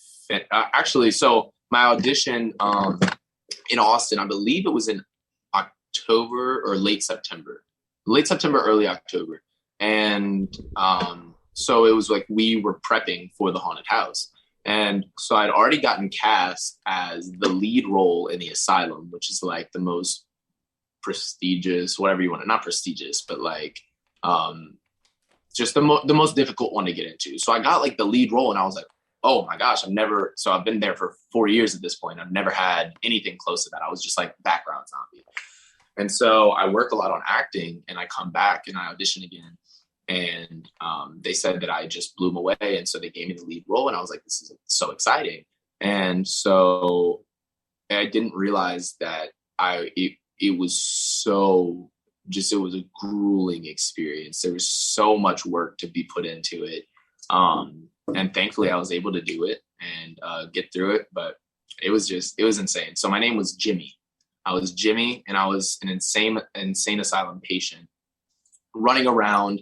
actually, so my audition in Austin, I believe it was in October or late September, early October. And so it was like we were prepping for the haunted house. And so I'd already gotten cast as the lead role in the asylum, which is like the most prestigious, whatever you want to, not prestigious, but like just the most difficult one to get into. So I got like the lead role and I was like, oh my gosh, I've been there for 4 years at this point. I've never had anything close to that. I was just like background zombie. And so I work a lot on acting and I come back and I audition again. And they said that I just blew them away. And so they gave me the lead role and I was like, this is so exciting. And so I didn't realize that it was so just, it was a grueling experience. There was so much work to be put into it. And thankfully I was able to do it and get through it. But it was insane. So my name was Jimmy. I was Jimmy, and I was an insane asylum patient running around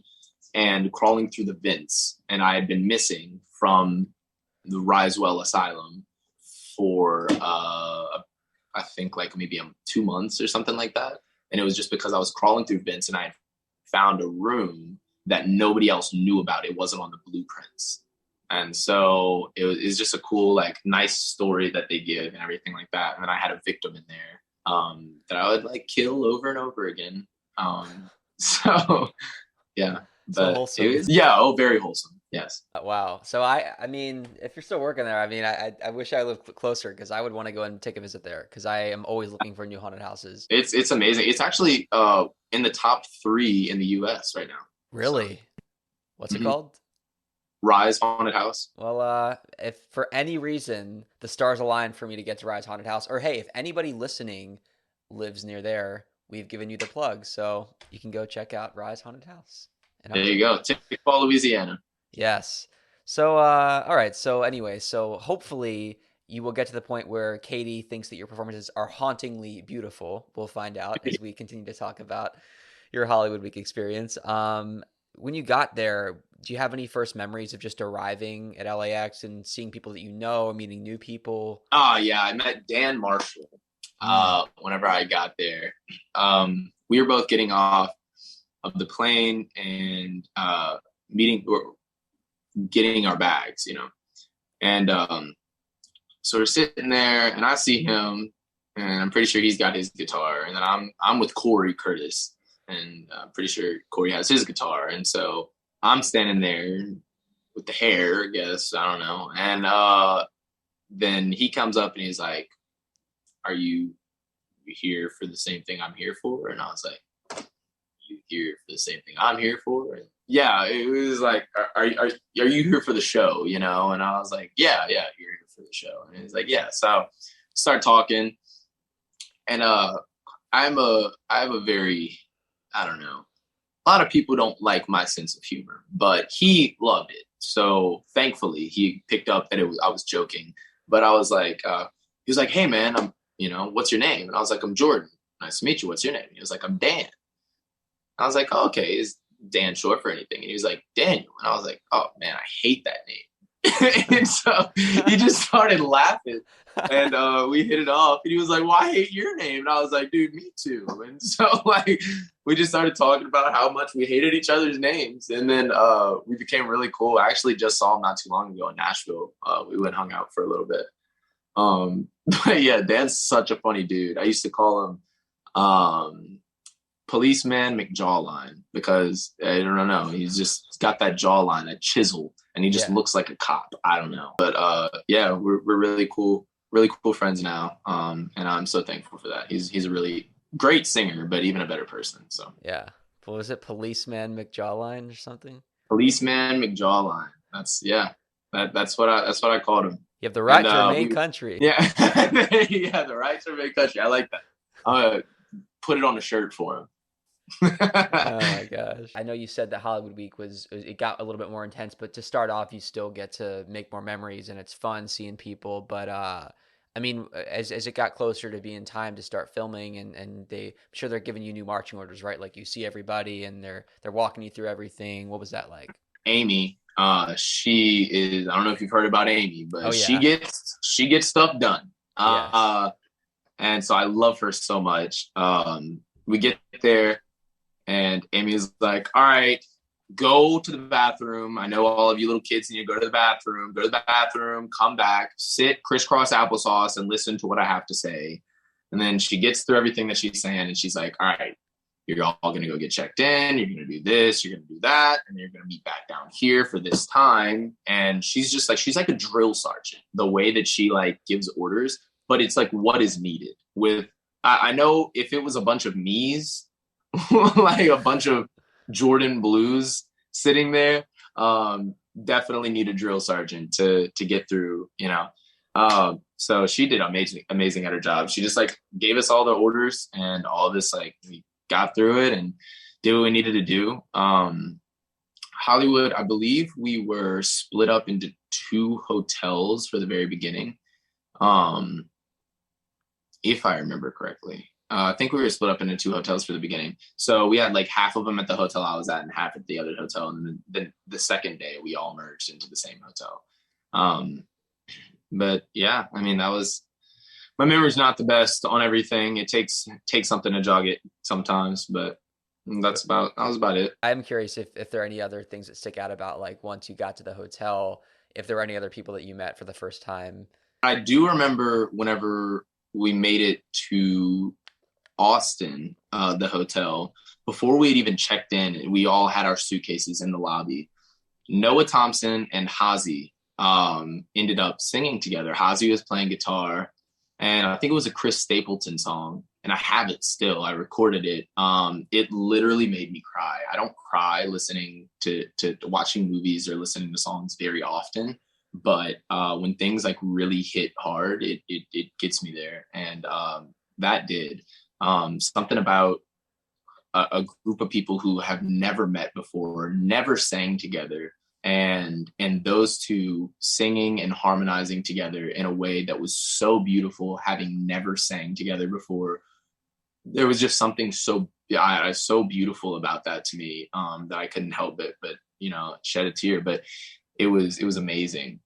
and crawling through the vents. And I had been missing from the Risewell Asylum for I think like maybe 2 months or something like that. And it was just because I was crawling through vents and I found a room that nobody else knew about. It wasn't on the blueprints. And so it's just a cool, like, nice story that they give and everything like that. And then I had a victim in there that I would like kill over and over again. So yeah, So but wholesome. very wholesome. Yes. Wow. So I mean, if you're still working there, I mean, I wish I lived closer because I would want to go and take a visit there because I am always looking for new haunted houses. It's amazing. It's actually in the top 3 in the US right now. Really? So, What's it called? Rise Haunted House. Well, if for any reason the stars align for me to get to Rise Haunted House, or hey, if anybody listening lives near there, we've given you the plug, so you can go check out Rise Haunted House. There you go, Tickfall, Louisiana. Yes. So, all right. So anyway, so hopefully you will get to the point where Katie thinks that your performances are hauntingly beautiful. We'll find out as we continue to talk about your Hollywood Week experience. When you got there, do you have any first memories of just arriving at LAX and seeing people that you know or meeting new people? Oh yeah, I met Dan Marshall whenever I got there. We were both getting off of the plane and getting our bags, you know. And so we're sitting there and I see him and I'm pretty sure he's got his guitar. And then I'm with Corey Curtis. And I'm pretty sure Corey has his guitar. And so I'm standing there with the hair, I guess. I don't know. And then he comes up and he's like, are you here for the same thing I'm here for? And I was like, you here for the same thing I'm here for? And yeah, it was like, are you here for the show? You know? And I was like, yeah, you're here for the show. And he's like, yeah. So start talking. And I have a very, I don't know. A lot of people don't like my sense of humor, but he loved it. So thankfully he picked up that I was joking, but I was like, he was like, hey man, what's your name? And I was like, I'm Jourdan. Nice to meet you. What's your name? He was like, I'm Dan. I was like, oh, okay. Is Dan short for anything? And he was like, Daniel. And I was like, oh man, I hate that name. And so he just started laughing. And we hit it off. And he was like, well, I hate your name. And I was like, dude, me too. And so like we just started talking about how much we hated each other's names. And then we became really cool. I actually just saw him not too long ago in Nashville. We went and hung out for a little bit. But yeah, Dan's such a funny dude. I used to call him Policeman McJawline because I don't know. He's just got that jawline, that chisel, and he just looks like a cop. I don't know. But yeah, we're really cool friends now. And I'm so thankful for that. He's a really great singer, but even a better person. So yeah. What was it? Policeman McJawline or something? Policeman McJawline. That's what I called him. You have the right to remain country. Yeah. Yeah, the right to remain country. I like that. I'm gonna put it on a shirt for him. Oh my gosh. I know you said that Hollywood Week it got a little bit more intense, but to start off, you still get to make more memories and it's fun seeing people. But I mean, as it got closer to being time to start filming and I'm sure they're giving you new marching orders, right? Like you see everybody and they're walking you through everything. What was that like? Amy, she is, I don't know if you've heard about Amy, but she gets stuff done. Yes. And so I love her so much. We get there and Amy is like, all right, go to the bathroom. I know all of you little kids need to go to the bathroom, come back, sit crisscross applesauce and listen to what I have to say. And then she gets through everything that she's saying and she's like, all right, you're all going to go get checked in. You're going to do this, you're going to do that. And then you're going to meet back down here for this time. And she's like a drill sergeant, the way that she like gives orders, but it's like what is needed with, I know if it was a bunch of me's, like a bunch of Jourdan blues sitting there, definitely need a drill sergeant to get through, you know. So she did amazing at her job. She just like gave us all the orders and all of this, like got through it and did what we needed to do. Hollywood, I believe we were split up into two hotels for the very beginning. Um, if I remember correctly. I think we were split up into two hotels for the beginning. So we had like half of them at the hotel I was at and half at the other hotel. And then the second day we all merged into the same hotel. Um, but yeah, I mean, that was, my memory's not the best on everything. It takes something to jog it sometimes, but that was about it. I'm curious if there are any other things that stick out about like once you got to the hotel, if there were any other people that you met for the first time. I do remember whenever we made it to Austin, the hotel, before we had even checked in, we all had our suitcases in the lobby. Noah Thompson and Hazy ended up singing together. Hazy was playing guitar, and I think it was a Chris Stapleton song, and I have it still. I recorded it. It literally made me cry. I don't cry listening to watching movies or listening to songs very often, but when things like really hit hard, it gets me there, and that did. Something about a group of people who have never met before, never sang together, and those two singing and harmonizing together in a way that was so beautiful, having never sang together before. There was just something so beautiful about that to me, that I couldn't help it but shed a tear. But it was amazing.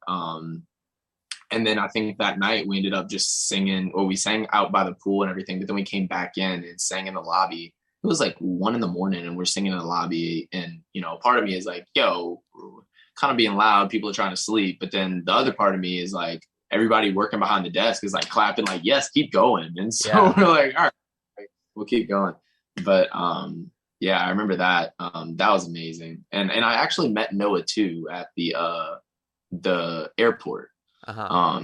And then I think that night we ended up just singing, or we sang out by the pool and everything, but then we came back in and sang in the lobby. It was like 1 a.m. and we're singing in the lobby. And, part of me is like, yo, kind of being loud, people are trying to sleep. But then the other part of me is like, everybody working behind the desk is like clapping, like, yes, keep going. And so Yeah. we're like, all right, we'll keep going. But yeah, I remember that. That was amazing. And I actually met Noah too at the airport. Uh-huh.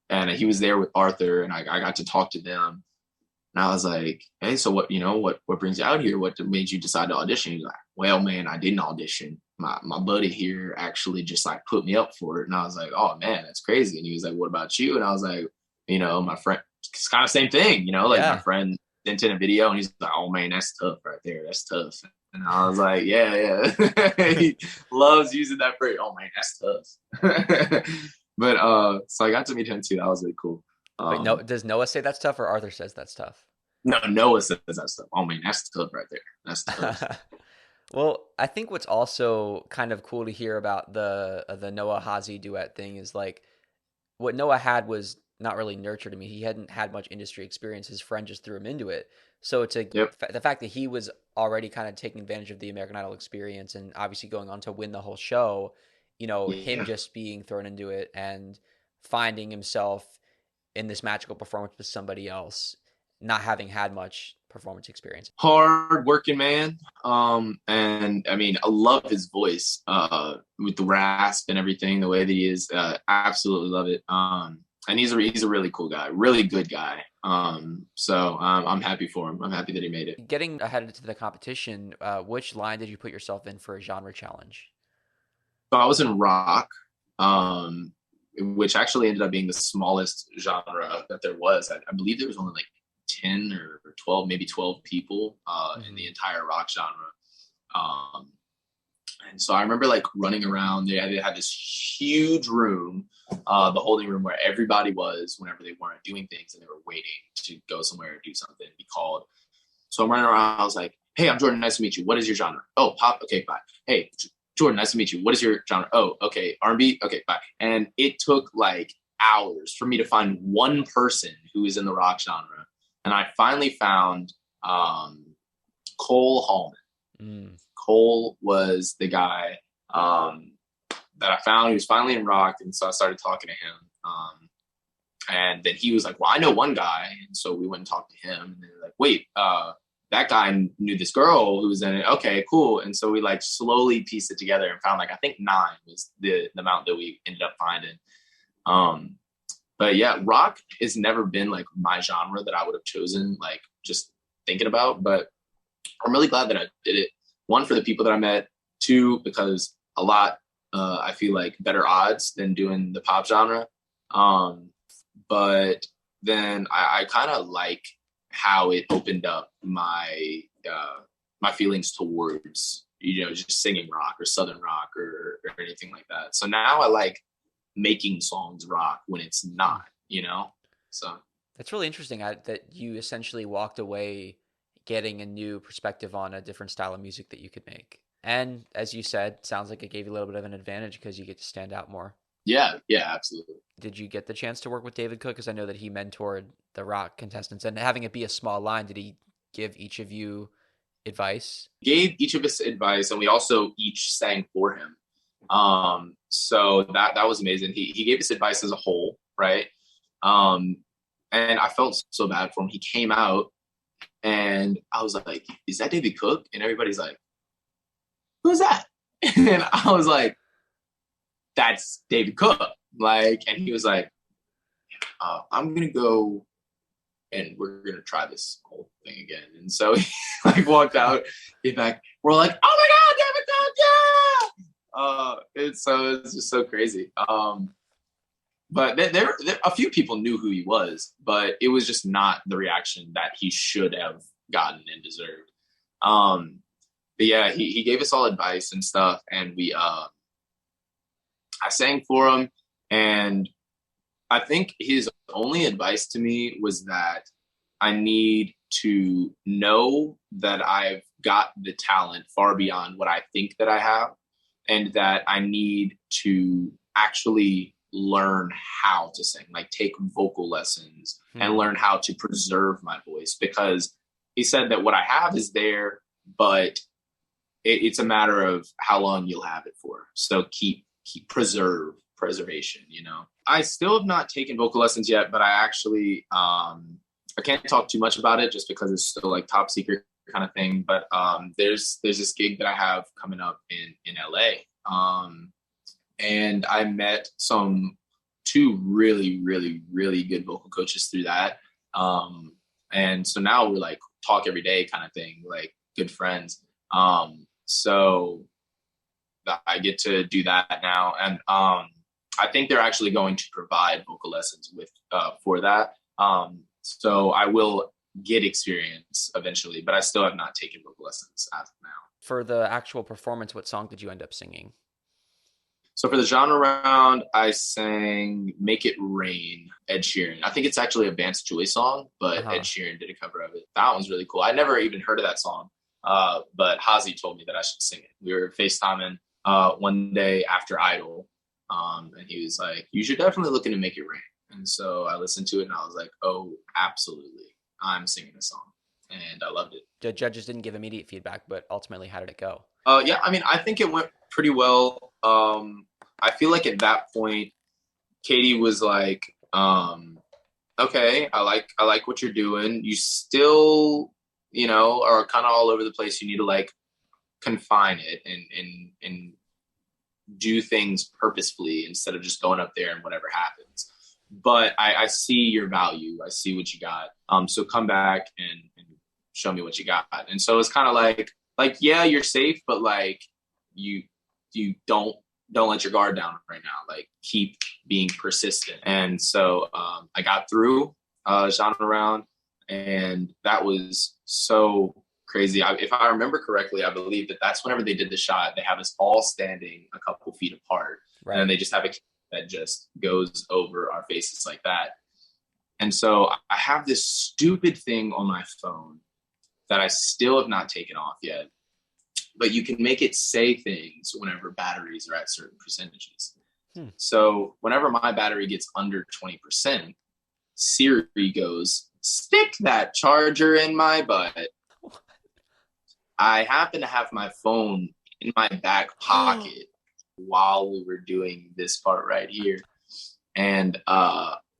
And he was there with Arthur, and I got to talk to them. And I was like, hey, so what brings you out here? What made you decide to audition? He's like, well, man, I didn't audition. My buddy here actually just like put me up for it. And I was like, oh man, that's crazy. And he was like, what about you? And I was like, my friend, it's kind of same thing, like my Yeah. friend sent in a video and he's like, oh man, that's tough right there. That's tough. And I was like, yeah. He loves using that phrase. Oh man, that's tough. But so I got to meet him too. That was really cool. Wait, no, does Noah say that's tough or Arthur says that's tough? No, Noah says that stuff. Oh man, that's tough right there. That's tough. Well, I think what's also kind of cool to hear about the Noah Hazy duet thing is like what Noah had was not really nurtured. I mean, he hadn't had much industry experience. His friend just threw him into it. So Yep. the fact that he was already kind of taking advantage of the American Idol experience and obviously going on to win the whole show, him Yeah. just being thrown into it and finding himself in this magical performance with somebody else, not having had much performance experience. Hard working man. And I mean, I love his voice, with the rasp and everything, the way that he is. Absolutely love it. And he's a really cool guy, really good guy. So I'm happy for him. I'm happy that he made it. Getting ahead into the competition, which line did you put yourself in for a genre challenge? So I was in rock, um, which actually ended up being the smallest genre that there was. I believe there was only like 10 or 12, maybe 12 people in the entire rock genre. Um, and so I remember like running around. They had this huge room, the holding room where everybody was whenever they weren't doing things and they were waiting to go somewhere or do something and be called. So I'm running around. I was like, hey, I'm Jourdan. Nice to meet you. What is your genre? Oh, pop. Okay, bye. Hey, Jourdan. Nice to meet you. What is your genre? Oh, okay. R&B. Okay, bye. And it took like hours for me to find one person who is in the rock genre. And I finally found Cole Hallman. Mm. Cole was the guy that I found. He was finally in rock. And so I started talking to him. And then he was like, well, I know one guy. And so we went and talked to him. And they were like, wait, that guy knew this girl who was in it. Okay, cool. And so we like slowly pieced it together and found like, I think 9 was the amount that we ended up finding. But yeah, rock has never been like my genre that I would have chosen, like just thinking about. But I'm really glad that I did it. 1, for the people that I met. 2, because a lot, I feel like better odds than doing the pop genre. But then I kind of like how it opened up my feelings towards, just singing rock or southern rock or anything like that. So now I like making songs rock when it's not, so. That's really interesting that you essentially walked away getting a new perspective on a different style of music that you could make. And as you said, sounds like it gave you a little bit of an advantage because you get to stand out more. Yeah, absolutely. Did you get the chance to work with David Cook? Because I know that he mentored the rock contestants, and having it be a small line, did he give each of you advice? Gave each of us advice, and we also each sang for him. So that was amazing. He gave us advice as a whole, right? And I felt so bad for him. He came out, and I was like, "Is that David Cook?" And everybody's like, "Who's that?" And I was like, "That's David Cook." Like, and he was like, "I'm gonna go and we're gonna try this whole thing again." And so he like walked out, came back. We're like, "Oh my God, David Cook, yeah!" It's just so crazy. But there a few people knew who he was, but it was just not the reaction that he should have gotten and deserved. But yeah, he gave us all advice and stuff, and I sang for him, and I think his only advice to me was that I need to know that I've got the talent far beyond what I think that I have, and that I need to actually learn how to sing, like take vocal lessons and learn how to preserve my voice, because he said that what I have is there, but it's a matter of how long you'll have it for. So keep preservation. I still have not taken vocal lessons yet, but I actually I can't talk too much about it just because it's still like top secret kind of thing. But there's this gig that I have coming up in LA. And I met two really, really, really good vocal coaches through that. And so now we're like talk every day kind of thing, like good friends. So I get to do that now. And I think they're actually going to provide vocal lessons for that. So I will get experience eventually, but I still have not taken vocal lessons as of now. For the actual performance, what song did you end up singing? So for the genre round, I sang Make It Rain, Ed Sheeran. I think it's actually a Vance Joy song, but Ed Sheeran did a cover of it. That one's really cool. I never even heard of that song, but Hazi told me that I should sing it. We were FaceTiming one day after Idol, and he was like, "You should definitely look into Make It Rain." And so I listened to it, and I was like, "Oh, absolutely. I'm singing this song." And I loved it. The judges didn't give immediate feedback, but ultimately, how did it go? Yeah, I mean, I think it went pretty well. I feel like at that point, Katie was like, "Okay, I like what you're doing. You still, are kind of all over the place. You need to like confine it and do things purposefully instead of just going up there and whatever happens. But I see your value. I see what you got. So come back and show me what you got." And so it's kind of like, yeah, you're safe, but like you don't let your guard down right now. Like keep being persistent. And so I got through genre round, and that was so crazy. If I remember correctly, I believe that's whenever they did the shot, they have us all standing a couple feet apart, right. And then they just have a that just goes over our faces like that. And so I have this stupid thing on my phone that I still have not taken off yet, but you can make it say things whenever batteries are at certain percentages. So whenever my battery gets under 20%, Siri goes, "Stick that charger in my butt." I happen to have my phone in my back pocket while we were doing this part right here. And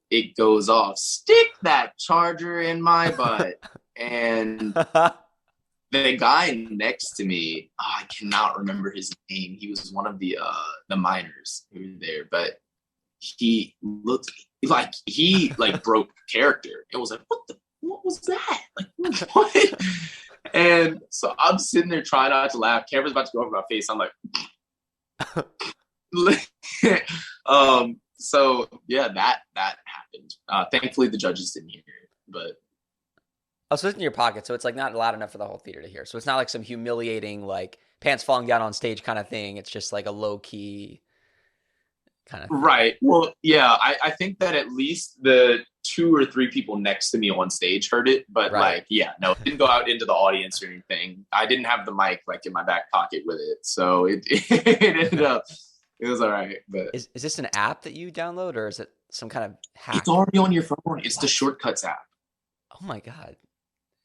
it goes off, "Stick that charger in my butt." And the guy next to me, I cannot remember his name. He was one of the minors who were there, but he looked like he broke character. It was like, what was that? Like, what? And so I'm sitting there trying not to laugh. Camera's about to go over my face. I'm like, so yeah, that happened. Thankfully the judges didn't hear it, but Oh, so it's in your pocket, so it's like not loud enough for the whole theater to hear. So it's not like some humiliating like pants falling down on stage kind of thing. It's just like a low key kind of thing. Right. Well, yeah, I think that at least the two or three people next to me on stage heard it, but Right. like, yeah, no, it didn't go out into the audience or anything. I didn't have the mic like in my back pocket with it, so it ended up it was all right. But Is this an app that you download or is it some kind of it's hack? already on your phone. It's the What? Shortcuts app. Oh my God.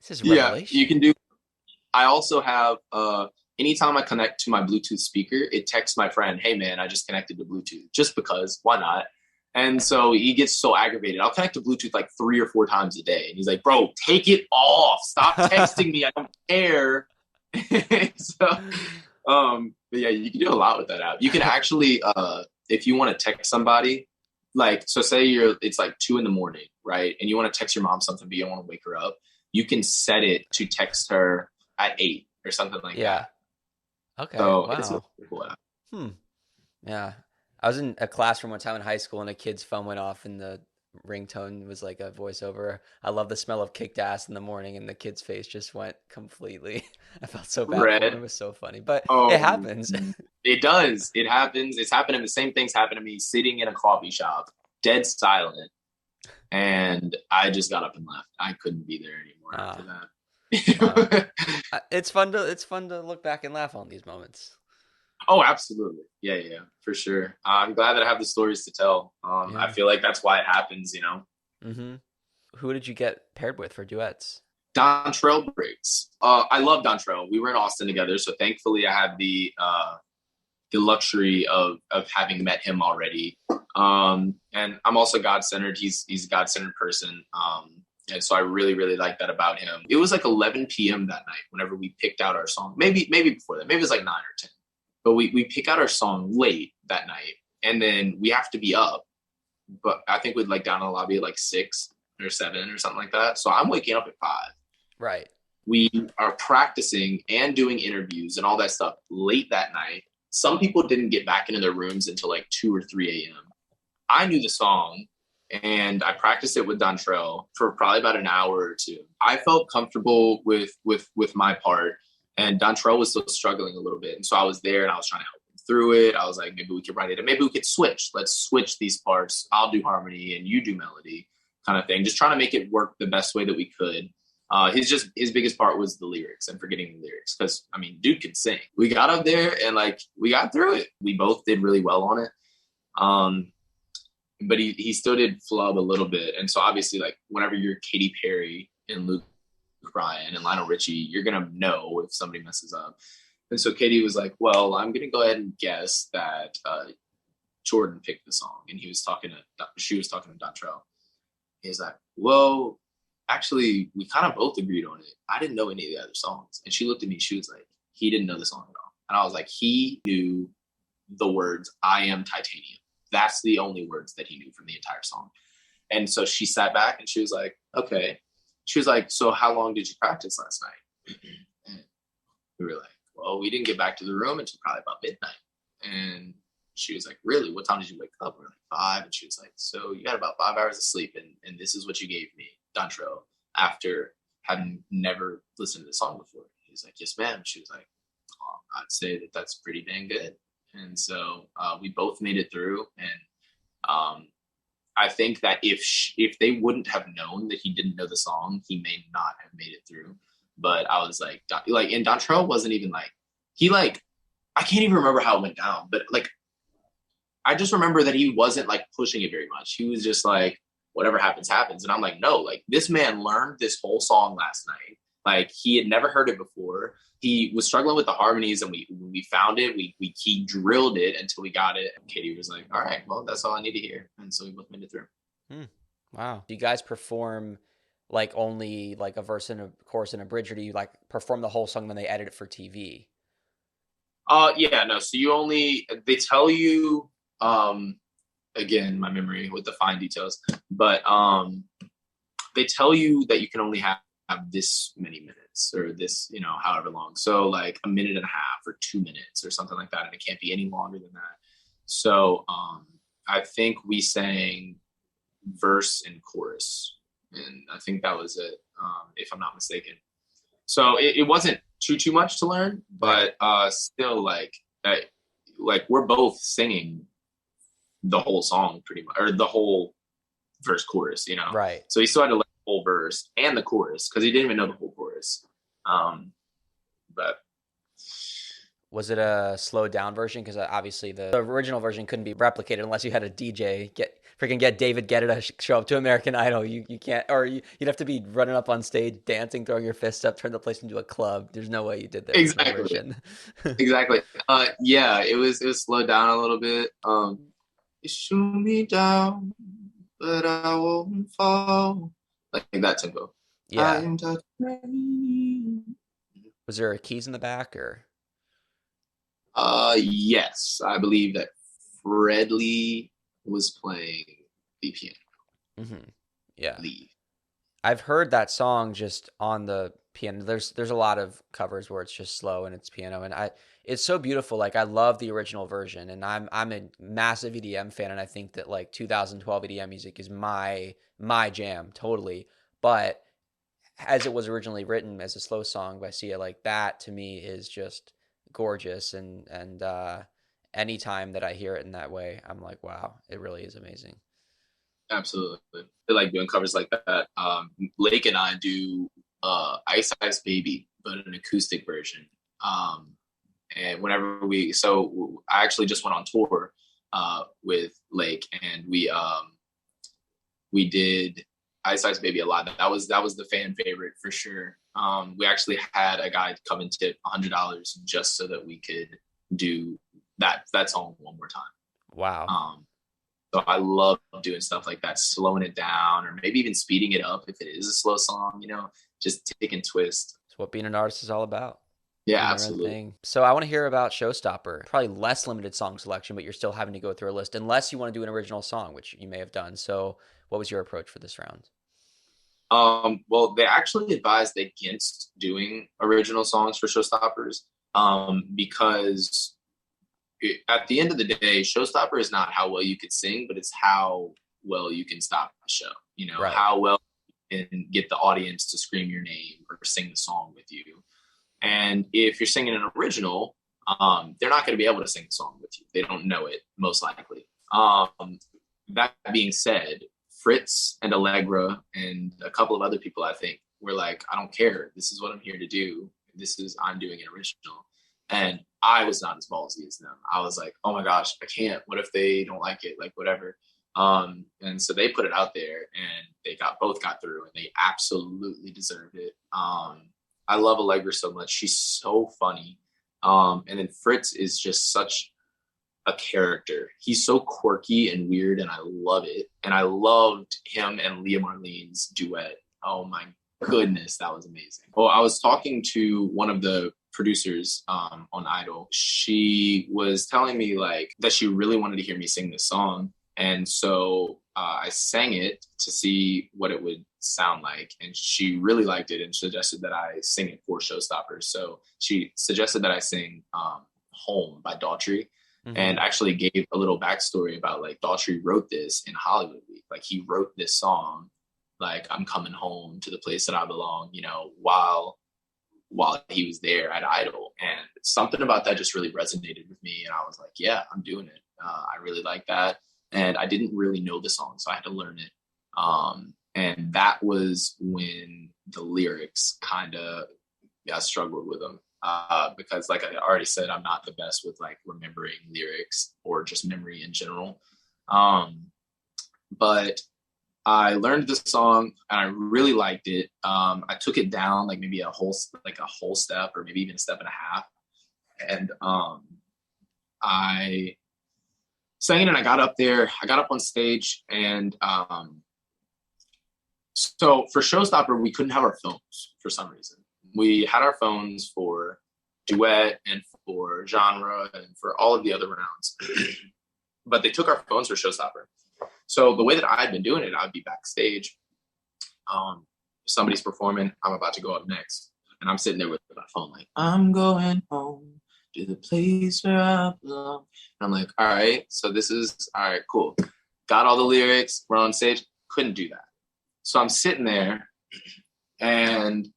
This is Yeah, you revelation. can do. I also have anytime I connect to my Bluetooth speaker, it texts my friend, "Hey man, I just connected to Bluetooth." Just because, why not? And so he gets so aggravated. I'll connect to Bluetooth like 3 or 4 times a day, and he's like, "Bro, take it off. Stop texting me. I don't care." So, but yeah, you can do a lot with that app. You can actually, if you want to text somebody, like, so say it's like 2 in the morning, right? And you want to text your mom something, but you don't want to wake her up. You can set it to text her at 8 or something like Yeah. that. Okay. So it's a Wow. really cool app. Hmm. Yeah. I was in a classroom one time in high school and a kid's phone went off and the ringtone was like a voiceover. I love the smell of kicked ass in the morning and the kid's face just went completely. I felt so bad for him. It Red. was so funny, but it Oh, happens. it does. It happens. It's happened. The same things happened to me sitting in a coffee shop, dead silent. And I just got up and left. I couldn't be there anymore after Ah, wow. that. It's fun to look back and laugh on these moments. Oh, absolutely. Yeah, yeah, for sure. I'm glad that I have the stories to tell. I Yeah. feel like that's why it happens. Mm-hmm. Who did you get paired with for duets? Dontrell Briggs. I love Dontrell. We were in Austin together, so thankfully I had the luxury of having met him already. And I'm also God centered. He's a God centered person. And so I really, really like that about him. It was like 11 p.m. that night whenever we picked out our song. Maybe before that. Maybe it was like 9 or 10. But we pick out our song late that night, and then we have to be up. But I think we'd like down in the lobby at like 6 or 7 or something like that. So I'm waking up at 5. Right. We are practicing and doing interviews and all that stuff late that night. Some people didn't get back into their rooms until like 2 or 3 a.m. I knew the song and I practiced it with Dontrell for probably about an hour or two. I felt comfortable with my part, and Dontrell was still struggling a little bit. And so I was there and I was trying to help him through it. I was like, maybe we could write it and maybe we could switch. Let's switch these parts. I'll do harmony and you do melody kind of thing. Just trying to make it work the best way that we could. His biggest part was the lyrics and forgetting the lyrics because I mean, dude can sing. We got up there and like we got through it. We both did really well on it. Um, but he still did flub a little bit. And so obviously, like whenever you're Katy Perry and Luke Bryan and Lionel Richie, you're gonna know if somebody messes up. And so Katie was like, "Well, I'm gonna go ahead and guess that Jourdan picked the song," and she was talking to Dontrell. He's like, "Well, actually, we kind of both agreed on it. I didn't know any of the other songs." And she looked at me. She was like, "He didn't know the song at all." And I was like, "He knew the words "I am titanium." That's the only words that he knew from the entire song. And so she sat back and she was like, "Okay." She was like, "So how long did you practice last night?" And we were like, "Well, we didn't get back to the room until probably about midnight." And she was like, "Really? What time did you wake up?" We were like, 5. And she was like, "So you got about 5 hours of sleep, and this is what you gave me, Dontrell, after having never listened to the song before." He's like, "Yes, ma'am." She was like, "I'd say that that's pretty dang good." And so we both made it through. And I think that if they wouldn't have known that he didn't know the song, he may not have made it through. But I was like, and Dontrell wasn't even like, he like, I can't even remember how it went down, but like, I just remember that he wasn't like pushing it very much. He was just like, whatever happens, happens. And I'm like, no, like this man learned this whole song last night. Like he had never heard it before. He was struggling with the harmonies, and we found it. He drilled it until we got it. And Katie was like, "All right, well, that's all I need to hear." And so we both made it through. Hmm. Wow. Do you guys perform like only like a verse and a chorus and a bridge, or do you like perform the whole song when they edit it for TV? Yeah, no. So they tell you, again, my memory with the fine details, but they tell you that you can only have this many minutes or this, however long. So like a minute and a half or 2 minutes or something like that. And it can't be any longer than that. So I think we sang verse and chorus. and I think that was it, if I'm not mistaken. So it wasn't too much to learn, Right. but still like we're both singing the whole song pretty much, or the whole verse chorus, you know. Right. So he still had to learn the whole verse and the chorus because he didn't even know the whole chorus. But Was it a slowed down version? Because obviously the original version couldn't be replicated unless you had a DJ get David Guetta to show up to American Idol. You can't, or you'd have to be running up on stage, dancing, throwing your fists up, turn the place into a club. There's no way you did the original exactly, version. exactly. Yeah, it was slowed down a little bit. You shoot me down, but I won't fall. Like that tempo. I Yeah. am touching. Was there keys in the back or? Yes, I believe that Fred Lee was playing the piano. Hmm. Yeah. Lee. I've heard that song just on the piano. There's a lot of covers where it's just slow and it's piano, and it's so beautiful. Like I love the original version, and I'm a massive EDM fan, and I think that like 2012 EDM music is my jam totally. But as it was originally written as a slow song by Sia, like that to me is just gorgeous, and anytime that I hear it in that way, I'm like, wow, it really is amazing. Absolutely. I like doing covers like that. Lake and I do Ice Ice Baby, but an acoustic version. Um, and whenever so I actually just went on tour with Lake, and we did Ice Ice Baby a lot. That was the fan favorite for sure. We actually had a guy come and tip $100 just so that we could do that song one more time. Wow. So I love doing stuff like that, slowing it down, or maybe even speeding it up if it is a slow song. Just taking twists. It's what being an artist is all about. Yeah, Doing your own absolutely. thing. So I want to hear about Showstopper. Probably less limited song selection, but you're still having to go through a list unless you want to do an original song, which you may have done. So what was your approach for this round? Well, they actually advised against doing original songs for Showstoppers, because at the end of the day, Showstopper is not how well you could sing, but it's how well you can stop the show. Right. How well you can get the audience to scream your name or sing the song with you. And if you're singing an original, they're not going to be able to sing the song with you. They don't know it, most likely. That being said, Fritz and Allegra and a couple of other people, I think, were like, I don't care. This is what I'm here to do. I'm doing an original. And I was not as ballsy as them. I was like, oh my gosh, I can't. What if they don't like it? Like, whatever. And so they put it out there, and they both got through, and they absolutely deserved it. I love Allegra so much. She's so funny. And then Fritz is just such a character. He's so quirky and weird, and I love it. And I loved him and Leah Marlene's duet. Oh my goodness, that was amazing. Well, I was talking to one of the producers on Idol. She was telling me like that she really wanted to hear me sing this song. And so I sang it to see what it would sound like. And she really liked it and suggested that I sing it for Showstoppers. So she suggested that I sing Home by Daughtry, Mm-hmm. and actually gave a little backstory about like Daughtry wrote this in Hollywood Week. Like he wrote this song, like I'm coming home to the place that I belong, while he was there at Idol. And something about that just really resonated with me. And I was like, yeah, I'm doing it. I really like that. And I didn't really know the song, so I had to learn it. And that was when the lyrics kind of, I struggled with them. Because like I already said, I'm not the best with like remembering lyrics or just memory in general. But I learned the song and I really liked it. I took it down like maybe a whole step, or maybe even a step and a half. And I sang it, and I got up there. I got up on stage, and so for Showstopper, we couldn't have our phones for some reason. We had our phones for Duet and for Genre and for all of the other rounds, but they took our phones for Showstopper. So the way that I had been doing it, I'd be backstage. Somebody's performing. I'm about to go up next, and I'm sitting there with my phone, like, I'm going home to the place where I belong. And I'm like, all right, so this is all right, cool. Got all the lyrics. We're on stage. Couldn't do that. So I'm sitting there and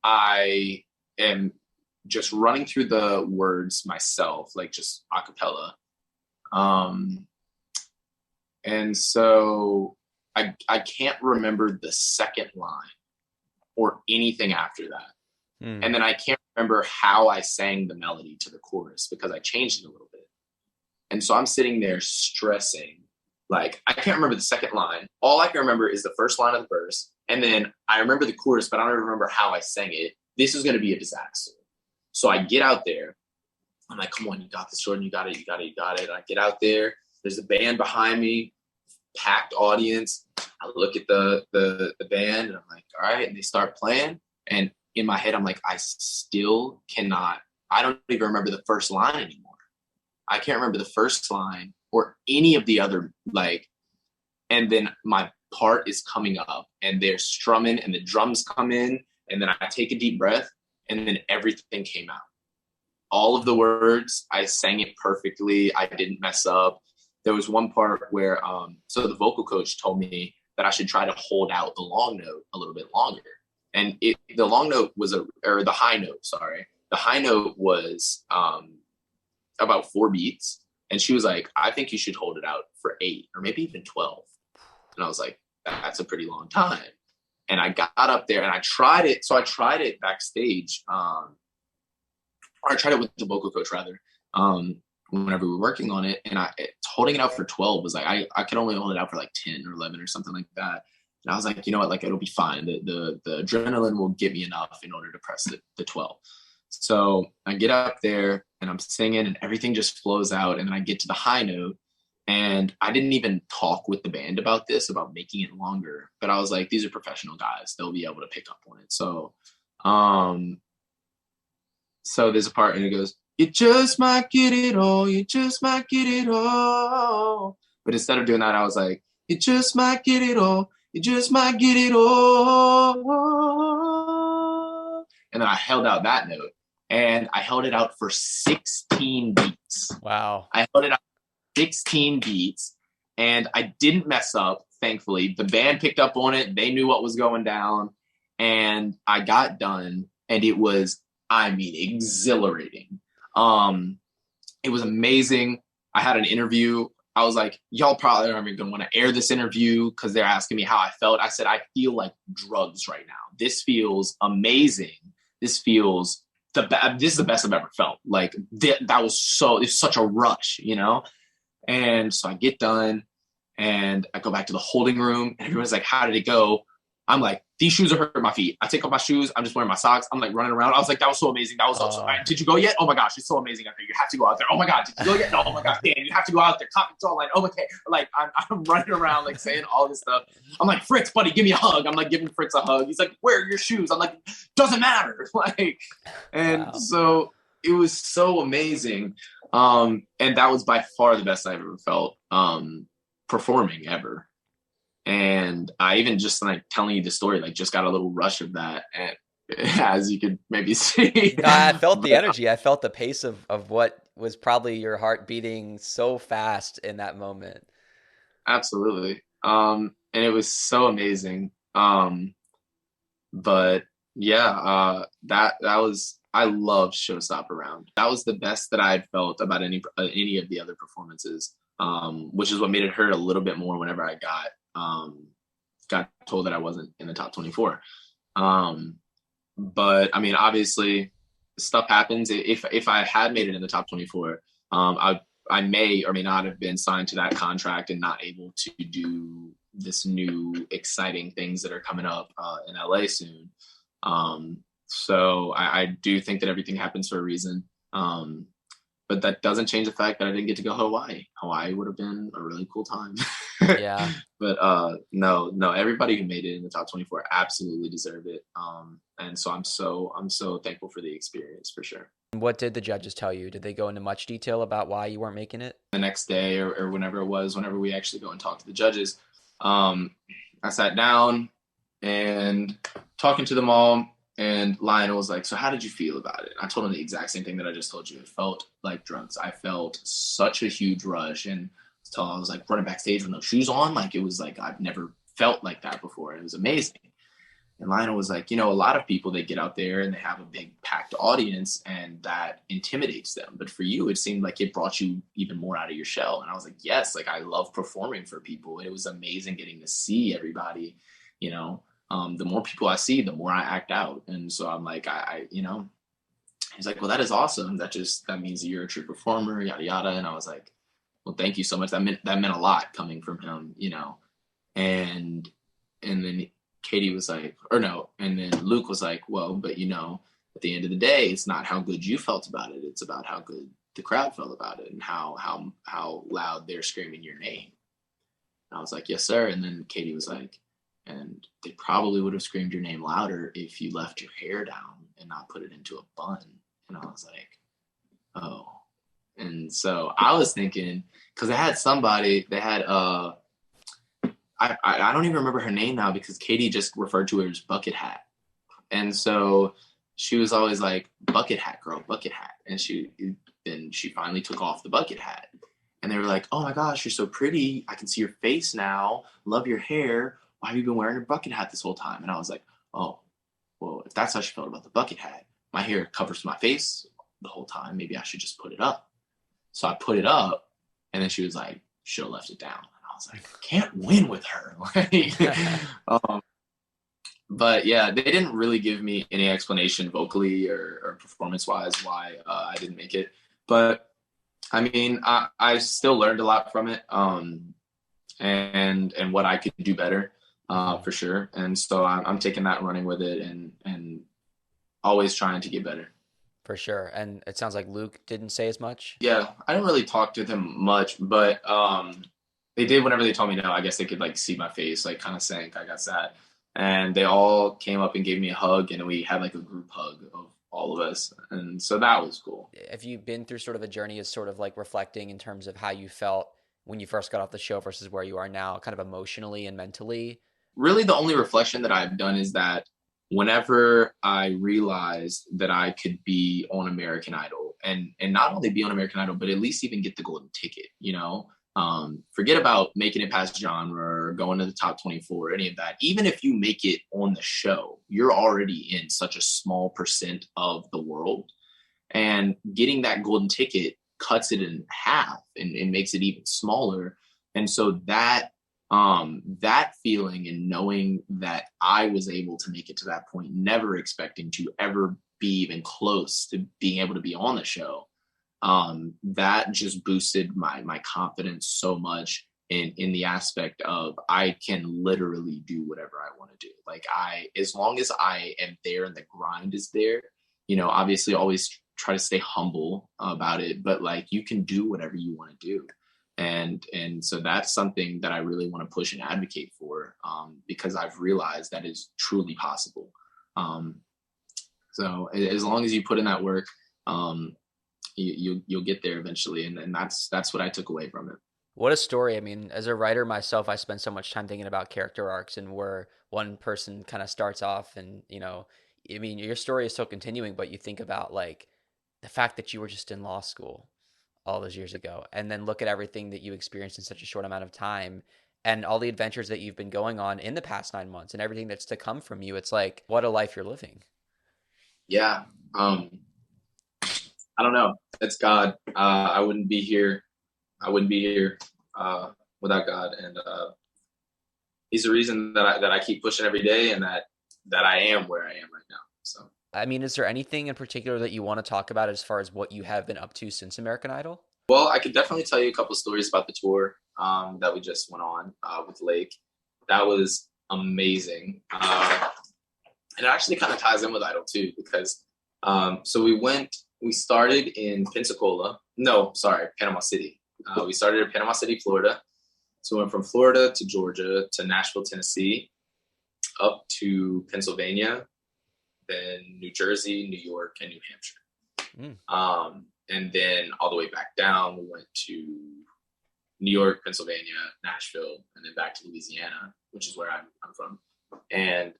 I am just running through the words myself, like just a cappella. Um, and so I can't remember the second line or anything after that. And Hmm. then I can't remember how I sang the melody to the chorus because I changed it a little bit. And so I'm sitting there stressing. Like, I can't remember the second line. All I can remember is the first line of the verse. And then I remember the chorus, but I don't remember how I sang it. This is going to be a disaster. So I get out there. I'm like, come on, you got this, Jourdan. You got it. You got it. You got it. And I get out there. There's a band behind me, packed audience. I look at the band and I'm like, all right. And they start playing. And in my head, I'm like, I still cannot, I don't even remember the first line anymore. I can't remember the first line or any of the other, like, and then my part is coming up and they're strumming and the drums come in. And then I take a deep breath and then everything came out. All of the words, I sang it perfectly. I didn't mess up. There was one part where, so the vocal coach told me that I should try to hold out the long note a little bit longer. And the long note was or the high note, sorry. The high note was about 4 beats. And she was like, I think you should hold it out for 8 or maybe even 12. And I was like, that's a pretty long time. And I got up there and I tried it. So I tried it backstage. Or I tried it with the vocal coach rather. Whenever we were working on it, and holding it out for 12 was like, I could only hold it out for like 10 or 11 or something like that. And I was like, you know what, like it'll be fine. The adrenaline will get me enough in order to press the 12. So I get up there and I'm singing and everything just flows out. And then I get to the high note and I didn't even talk with the band about this, about making it longer. But I was like, these are professional guys. They'll be able to pick up on it. So there's a part and it goes, you just might get it all. You just might get it all. But instead of doing that, I was like, you just might get it all. You just might get it all. And then I held out that note and I held it out for 16 beats. Wow. I held it out 16 beats and I didn't mess up, thankfully. The band picked up on it. They knew what was going down. And I got done and it was, I mean, exhilarating. It was amazing. I had an interview. I was like, y'all probably aren't even going to want to air this interview because they're asking me how I felt. I said, I feel like drugs right now. This feels amazing. This feels this is the best I've ever felt. Like that was it's such a rush, you know? And so I get done and I go back to the holding room and everyone's like, how did it go? I'm like, these shoes are hurting my feet. I take off my shoes. I'm just wearing my socks. I'm like running around. I was like, that was so amazing. That was so. Did you go yet? Oh my gosh, it's so amazing out there. You have to go out there. Oh my god, did you go yet? No. Oh my gosh, Dan, you have to go out there. It's all like, oh okay. Like I'm running around like saying all this stuff. I'm like, Fritz, buddy, give me a hug. I'm like giving Fritz a hug. He's like, where are your shoes? I'm like, doesn't matter. Like, and Wow. so it was so amazing. And that was by far the best I've ever felt performing ever. And I even just like telling you the story, like just got a little rush of that. And as you could maybe see, I felt the but, energy. I felt the pace of what was probably your heart beating so fast in that moment. absolutely. And it was so amazing. But yeah, that was, I love Showstopper round. That was the best that I had felt about any of the other performances. Which is what made it hurt a little bit more whenever I got told that I wasn't in the top 24. But I mean, obviously, stuff happens. If I had made it in the top 24, I may or may not have been signed to that contract and not able to do this new exciting things that are coming up in LA soon. So I do think that everything happens for a reason. But that doesn't change the fact that I didn't get to go to Hawaii. Hawaii would have been a really cool time. Yeah. But no, everybody who made it in the top 24 absolutely deserved it. And so I'm so thankful for the experience for sure. What did the judges tell you? Did they go into much detail about why you weren't making it? The next day or whenever it was, whenever we actually go and talk to the judges, I sat down and talking to them all. And Lionel was like, so how did you feel about it? I told him the exact same thing that I just told you. It felt like drugs. I felt such a huge rush. And so I was like running backstage with no shoes on. Like it was like I've never felt like that before. It was amazing. And Lionel was like, you know, a lot of people, they get out there and they have a big packed audience and that intimidates them. But for you, it seemed like it brought you even more out of your shell. And I was like, yes, like I love performing for people. It was amazing getting to see everybody, you know. The more people I see, the more I act out. And so I'm like, you know, he's like, well, that is awesome. That means that you're a true performer, yada, yada. And I was like, well, thank you so much. That meant a lot coming from him, you know. And, and then Katie was like, or no, and then Luke was like, well, but you know, at the end of the day, it's not how good you felt about it. It's about how good the crowd felt about it and how loud they're screaming your name. And I was like, yes, sir. And then Katie was like, and they probably would have screamed your name louder if you left your hair down and not put it into a bun. And I was like, oh. And so I was thinking, because they had I don't even remember her name now because Katie just referred to her as Bucket Hat. And so she was always like, Bucket Hat girl, Bucket Hat. And then she finally took off the bucket hat. And they were like, oh my gosh, you're so pretty. I can see your face now. Love your hair. Why have you been wearing your bucket hat this whole time? And I was like, oh, well, if that's how she felt about the bucket hat, my hair covers my face the whole time. Maybe I should just put it up. So I put it up, and then she was like, should have left it down. And I was like, I can't win with her. But yeah, they didn't really give me any explanation vocally or performance-wise why I didn't make it. But I mean, I still learned a lot from it, and what I could do better, for sure. And so I'm taking that and running with it, and always trying to get better. For sure. And it sounds like Luke didn't say as much. Yeah, I didn't really talk to them much, but they did whenever they told me no. I guess they could like see my face, like kind of sank. I got sad, and they all came up and gave me a hug, and we had like a group hug of all of us, and so that was cool. Have you been through sort of a journey as sort of like reflecting in terms of how you felt when you first got off the show versus where you are now, kind of emotionally and mentally? Really, the only reflection that I've done is that whenever I realized that I could be on American Idol and not only be on American Idol, but at least even get the golden ticket, you know, forget about making it past genre or going to the top 24, any of that. Even if you make it on the show, you're already in such a small percent of the world, and getting that golden ticket cuts it in half and makes it even smaller. And so that feeling and knowing that I was able to make it to that point, never expecting to ever be even close to being able to be on the show, that just boosted my confidence so much in the aspect of I can literally do whatever I want to do. Like as long as I am there and the grind is there, you know, obviously always try to stay humble about it, but like you can do whatever you want to do. And so that's something that I really want to push and advocate for, because I've realized that is truly possible. So as long as you put in that work, you'll get there eventually. And that's what I took away from it. What a story. I mean, as a writer myself, I spend so much time thinking about character arcs and where one person kind of starts off and, you know, I mean, your story is still continuing, but you think about like the fact that you were just in law school all those years ago and then look at everything that you experienced in such a short amount of time and all the adventures that you've been going on in the past 9 months and everything that's to come from you. It's like, what a life you're living. Yeah. I don't know. It's God. I wouldn't be here. I wouldn't be here without God. And he's the reason that I keep pushing every day and that I am where I am right now. So, I mean, is there anything in particular that you want to talk about as far as what you have been up to since American Idol? well, I could definitely tell you a couple stories about the tour that we just went on with Lake. That was amazing. And it actually kind of ties in with Idol too, because so we started in Pensacola. No, sorry, Panama City. We started in Panama City, Florida. So we went from Florida to Georgia to Nashville, Tennessee, up to Pennsylvania, then New Jersey, New York, and New Hampshire. And then all the way back down, we went to New York, Pennsylvania, Nashville, and then back to Louisiana, which is where I'm from. And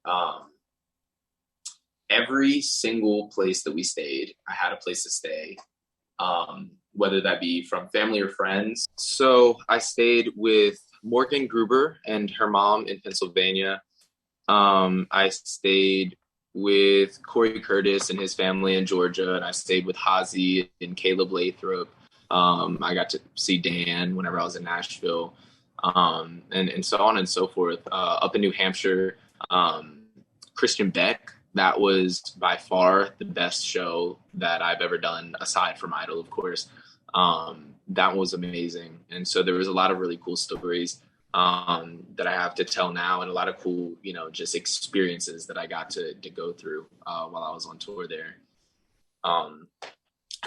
every single place that we stayed, I had a place to stay, whether that be from family or friends. So I stayed with Morgan Gruber and her mom in Pennsylvania. I stayed with Corey Curtis and his family in Georgia, and I stayed with Hazy and Caleb Lathrop. I got to see Dan whenever I was in Nashville, and so on and so forth. Up in New Hampshire, Christian Beck. That was by far the best show that I've ever done, aside from Idol, of course. That was amazing. And so there was a lot of really cool stories that I have to tell now, and a lot of cool, just experiences that I got to go through while I was on tour there. And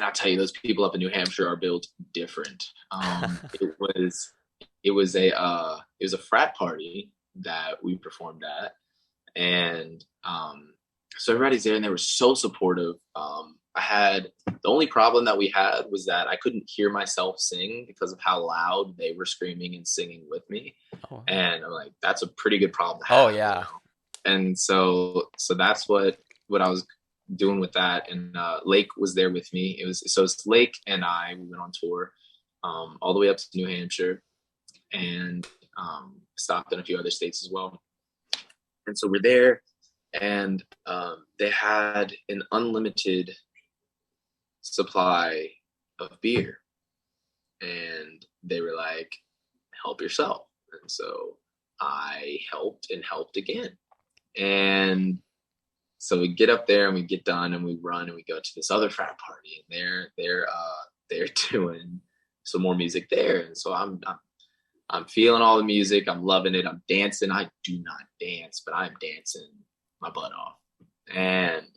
I'll tell you, those people up in New Hampshire are built different. It was a frat party that we performed at, and so everybody's there, and they were so supportive. The only problem that we had was that I couldn't hear myself sing because of how loud they were screaming and singing with me. Oh. And I'm like, that's a pretty good problem to have. Oh yeah. And so that's what I was doing with that. And Lake was there with me. It's Lake and we went on tour all the way up to New Hampshire, and stopped in a few other states as well. And so we're there, and they had an unlimited supply of beer, and they were like, help yourself. And so I helped and helped again. And so we get up there and we get done and we run and we go to this other frat party, and they're doing some more music there. And so I'm feeling all the music. I'm loving it. I'm dancing. I do not dance, but I'm dancing my butt off. And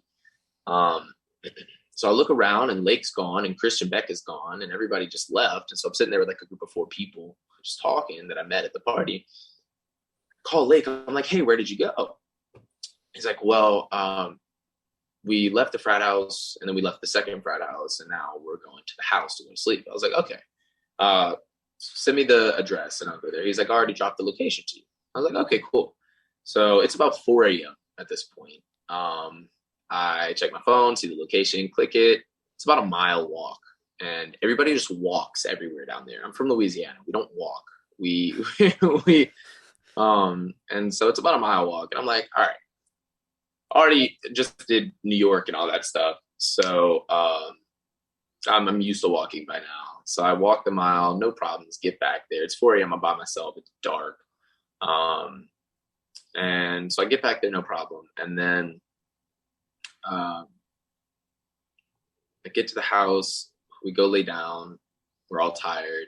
so I look around, and Lake's gone, and Christian Beck is gone, and everybody just left. And so I'm sitting there with like a group of 4 people just talking that I met at the party. I call Lake. I'm like, hey, where did you go? He's like, well, we left the frat house, and then we left the second frat house, and now we're going to the house to go to sleep. I was like, okay, send me the address and I'll go there. He's like, I already dropped the location to you. I was like, okay, cool. So it's about 4 a.m. at this point. I check my phone, see the location, click it. It's about a mile walk, and everybody just walks everywhere down there. I'm from Louisiana. We don't walk. And so it's about a mile walk, and I'm like, all right, already just did New York and all that stuff. So, I'm used to walking by now. So I walk the mile, no problems, get back there. It's 4 a.m. I'm by myself. It's dark. And so I get back there, no problem. And then, I get to the house, we go lay down, we're all tired.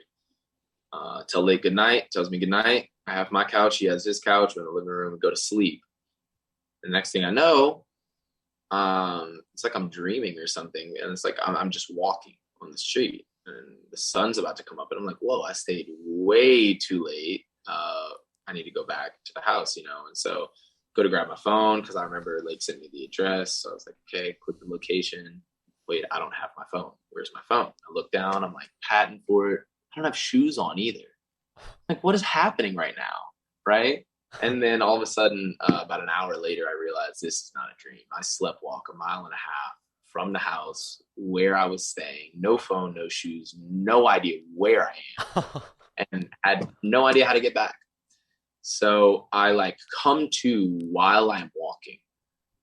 Tell Lake good night, tells me good night. I have my couch, he has his couch, we're in the living room, we go to sleep. The next thing I know, it's like I'm dreaming or something, and it's like I'm just walking on the street, and the sun's about to come up, and I'm like, whoa, I stayed way too late. I need to go back to the house, and so go to grab my phone because I remember Lake sent me the address. So I was like, okay, click the location. Wait, I don't have my phone. Where's my phone? I look down, I'm like patting for it. I don't have shoes on either. Like, what is happening right now? Right? And then all of a sudden, about an hour later, I realized this is not a dream. I slept walk 1.5 miles from the house where I was staying. No phone, no shoes, no idea where I am, and had no idea how to get back. So I come to while I'm walking,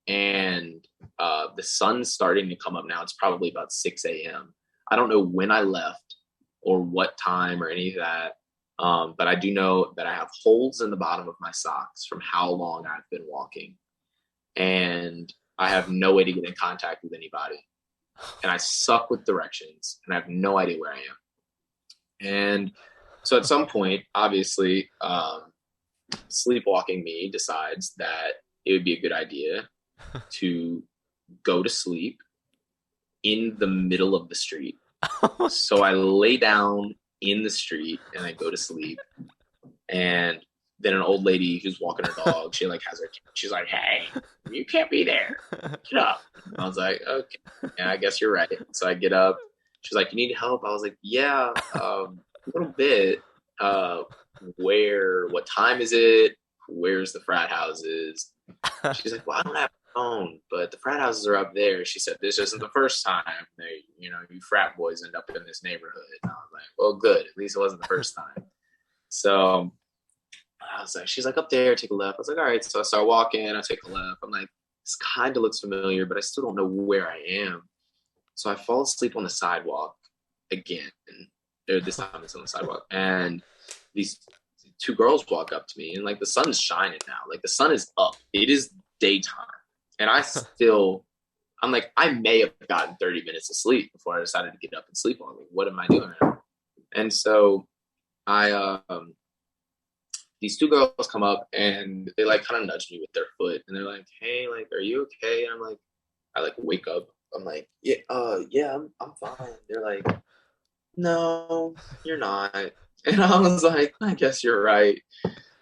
and the sun's starting to come up now. It's probably about 6 a.m. I don't know when I left or what time or any of that. But I do know that I have holes in the bottom of my socks from how long I've been walking. And I have no way to get in contact with anybody. And I suck with directions, and I have no idea where I am. And so at some point, obviously, Sleepwalking me decides that it would be a good idea to go to sleep in the middle of the street. So I lay down in the street and I go to sleep. And then an old lady who's walking her dog, she has her, she's like, hey, you can't be there. Get up. I was like, okay, yeah, I guess you're right. So I get up. She's like, you need help? I was like, yeah, a little bit. What time is it? Where's the frat houses? She's like, well, I don't have a phone, but the frat houses are up there. She said, this isn't the first time you frat boys end up in this neighborhood. And I was like, well, good. At least it wasn't the first time. So I was like, she's like, up there, take a left. I was like, all right. So I start walking, I take a left. I'm like, this kind of looks familiar, but I still don't know where I am. So I fall asleep on the sidewalk again. Or this time it's on the sidewalk. And these two girls walk up to me, and like the sun is shining now. Like the sun is up. It is daytime. And I'm like, I may have gotten 30 minutes of sleep before I decided to get up and sleep on. Like, what am I doing right now? And so I these two girls come up and they like kind of nudge me with their foot, and they're like, hey, like, are you okay? And I'm like, I like wake up. I'm like, yeah, I'm fine. They're like, no, you're not. And I was like, I guess you're right.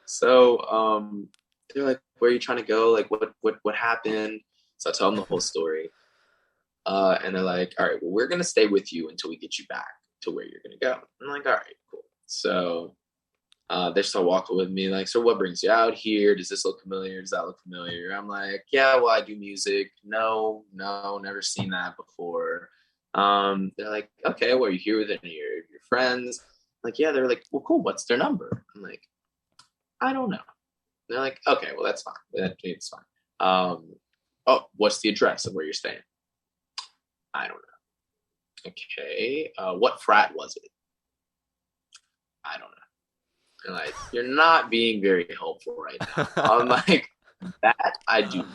So they're like, where are you trying to go? Like, what happened? So I tell them the whole story. And they're like, all right, well, we're gonna stay with you until we get you back to where you're gonna go. I'm like, all right, cool. So they start walking with me, like, so what brings you out here? Does this look familiar? Does that look familiar? I'm like, yeah, well, I do music. No, never seen that before. They're like, okay, well, are you here with any of your friends? I'm like, yeah. They're like, well, cool. What's their number? I'm like, I don't know. They're like, okay, well, that's fine. It's fine. Oh, what's the address of where you're staying? I don't know. Okay. What frat was it? I don't know. And like, you're not being very helpful right now. I'm like, that I do know.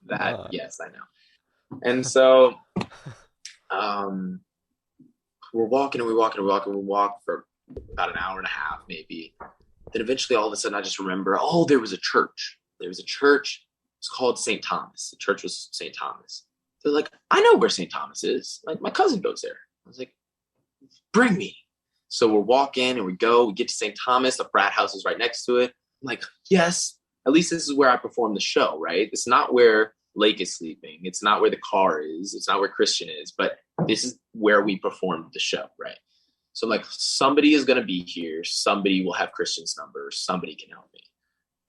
That, yes, I know. And so we're walking and we walk for about an hour and a half, maybe. Then eventually all of a sudden I just remember, oh, there was a church. It's called St. Thomas. The church was St. Thomas. They're like, I know where St. Thomas is. Like, my cousin goes there. I was like, bring me. So we're walking and we get to St. Thomas. The frat house is right next to it. I'm like, yes, at least this is where I perform the show, right? It's not where Lake is sleeping. It's not where the car is. It's not where Christian is, but this is where we perform the show, right? So I'm like, somebody is going to be here. Somebody will have Christian's number. Somebody can help me.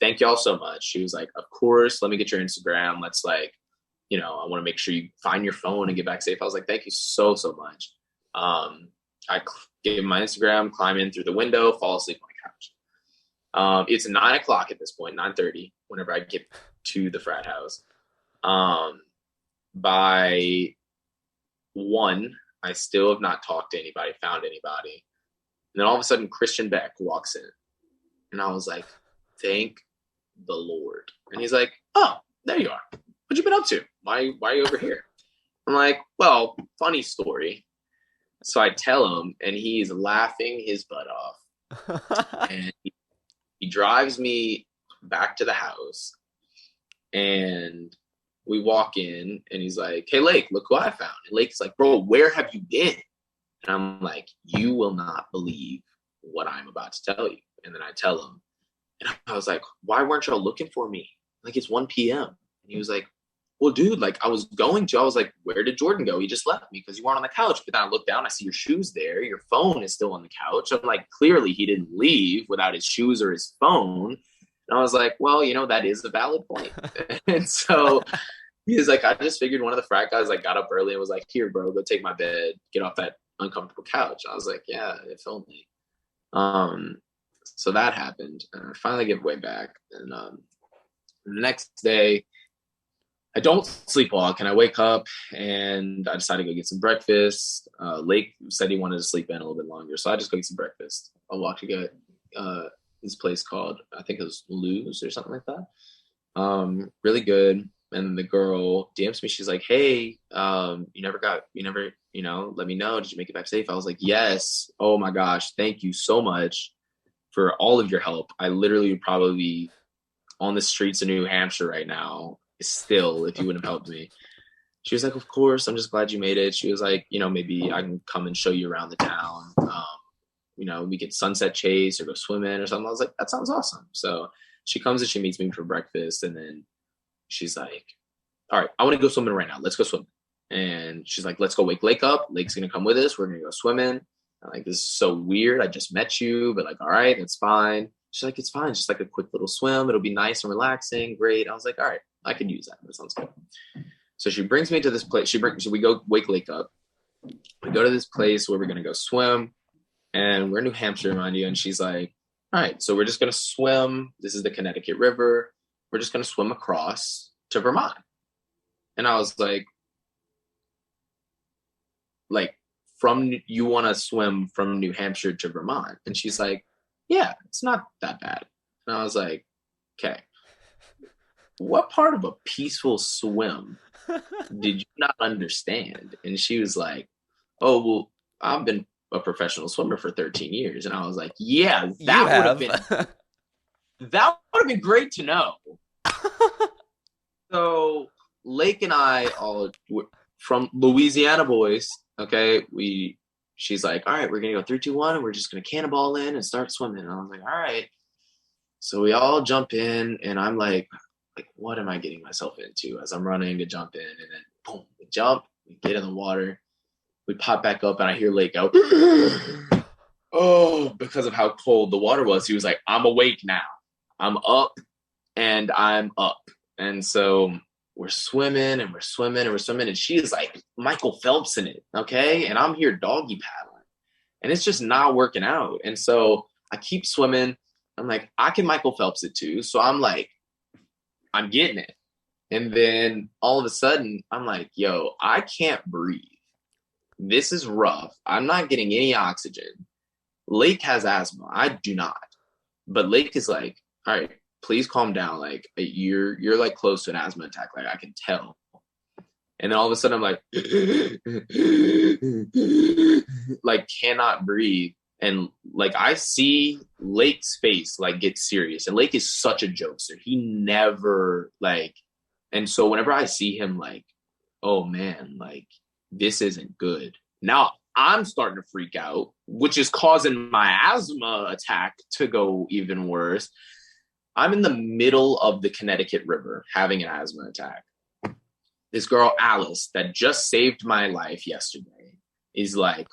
Thank y'all so much. She was like, of course, let me get your Instagram. Let's I want to make sure you find your phone and get back safe. I was like, thank you so, so much. I gave him my Instagram, climb in through the window, fall asleep on the couch. It's 9:00 at this point, 9:30, whenever I get to the frat house. By 1, I still have not talked to anybody, found anybody. And then all of a sudden, Christian Beck walks in. And I was like, thank the Lord. And he's like, oh, there you are. What you been up to? Why are you over here? I'm like, well, funny story. So I tell him, and he's laughing his butt off. And he drives me back to the house. And we walk in, and he's like, hey, Lake, look who I found. And Lake's like, bro, where have you been? And I'm like, you will not believe what I'm about to tell you. And then I tell him. And I was like, why weren't y'all looking for me? Like, it's 1 p.m. And he was like, well, dude, like, I was like, where did Jourdan go? He just left me because you weren't on the couch. But then I look down, I see your shoes there. Your phone is still on the couch. I'm like, clearly he didn't leave without his shoes or his phone. And I was like, well, that is a valid point. And so he was like, I just figured one of the frat guys like got up early and was like, here, bro, go take my bed, get off that uncomfortable couch. I was like, yeah, if only. So that happened. And I finally get way back. And the next day, I don't sleepwalk, and I wake up and I decide to go get some breakfast. Lake said he wanted to sleep in a little bit longer, so I just go get some breakfast. I'll walk to get this place called, I think it was Lou's or something like that. Really good. And the girl DMs me. She's like, hey, you never, let me know. Did you make it back safe? I was like, yes. Oh my gosh. Thank you so much for all of your help. I literally would probably be on the streets of New Hampshire right now still if you wouldn't have helped me. She was like, of course, I'm just glad you made it. She was like, maybe I can come and show you around the town. We could sunset chase or go swimming or something. I was like, that sounds awesome. So she comes and she meets me for breakfast, and then she's like, all right, I want to go swimming right now. Let's go swimming. And she's like, let's go wake Lake up. Lake's gonna come with us. We're gonna go swimming. I'm like, this is so weird. I just met you, but like, all right, it's fine. She's like, it's fine. Just like a quick little swim. It'll be nice and relaxing. Great. I was like, all right, I can use that. That sounds good. So she brings me to this place. We go wake Lake up. We go to this place where we're going to go swim. And we're in New Hampshire, mind you. And she's like, all right, so we're just going to swim. This is the Connecticut River. We're just going to swim across to Vermont. And I was like, from you want to swim from New Hampshire to Vermont? And she's like, yeah, it's not that bad. And I was like, okay, what part of a peaceful swim did you not understand? And she was like, oh, well, I've been a professional swimmer for 13 years. And I was like, yeah, You have. that would have been great to know. So Lake and I all from Louisiana boys. Okay, she's like, all right, we're gonna go 3, 2, 1, and we're just gonna cannonball in and start swimming. And I was like, all right. So we all jump in, and I'm like, what am I getting myself into? As I'm running to jump in, and then boom, we jump, we get in the water, we pop back up, and I hear Lake go, oh, because of how cold the water was. He was like, I'm awake now. I'm up, and I'm up. And so we're swimming and we're swimming and we're swimming. And she's like Michael Phelps in it. Okay. And I'm here doggy paddling. And it's just not working out. And so I keep swimming. I'm like, I can Michael Phelps it too. So I'm like, I'm getting it. And then all of a sudden, I'm like, yo, I can't breathe. This is rough. I'm not getting any oxygen. Lake has asthma. I do not. But Lake is like, all right, please calm down. Like you're like close to an asthma attack. Like I can tell. And then all of a sudden I'm like cannot breathe. And like I see Lake's face like get serious. And Lake is such a jokester. He never like, and so whenever I see him like, oh man, like this isn't good. Now I'm starting to freak out, which is causing my asthma attack to go even worse. I'm in the middle of the Connecticut River having an asthma attack. This girl, Alice, that just saved my life yesterday, is like,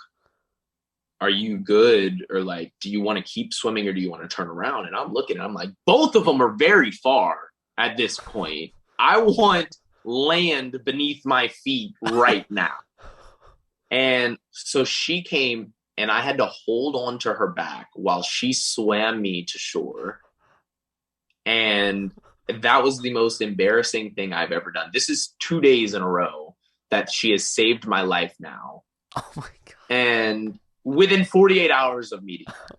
are you good? Or like, do you want to keep swimming or do you want to turn around? And I'm looking and I'm like, both of them are very far at this point. I want land beneath my feet right now. And so she came and I had to hold on to her back while she swam me to shore. And that was the most embarrassing thing I've ever done. This is 2 days in a row that she has saved my life now. Oh my God. And within 48 hours of meeting her.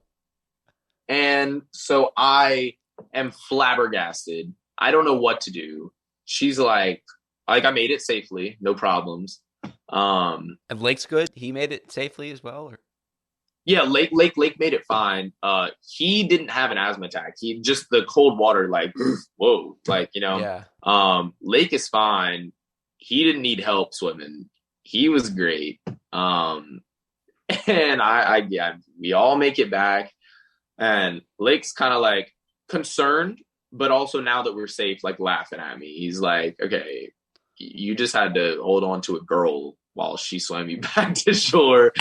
And so I am flabbergasted. I don't know what to do. She's like I made it safely, no problems. And Lake's good? He made it safely as well? Or? Yeah, Lake made it fine. He didn't have an asthma attack. He just the cold water, like, whoa, like, you know. Yeah. Lake is fine. He didn't need help swimming. He was great. And we all make it back. And Lake's kind of like concerned, but also now that we're safe, like laughing at me. He's like, okay, you just had to hold on to a girl while she swam you back to shore.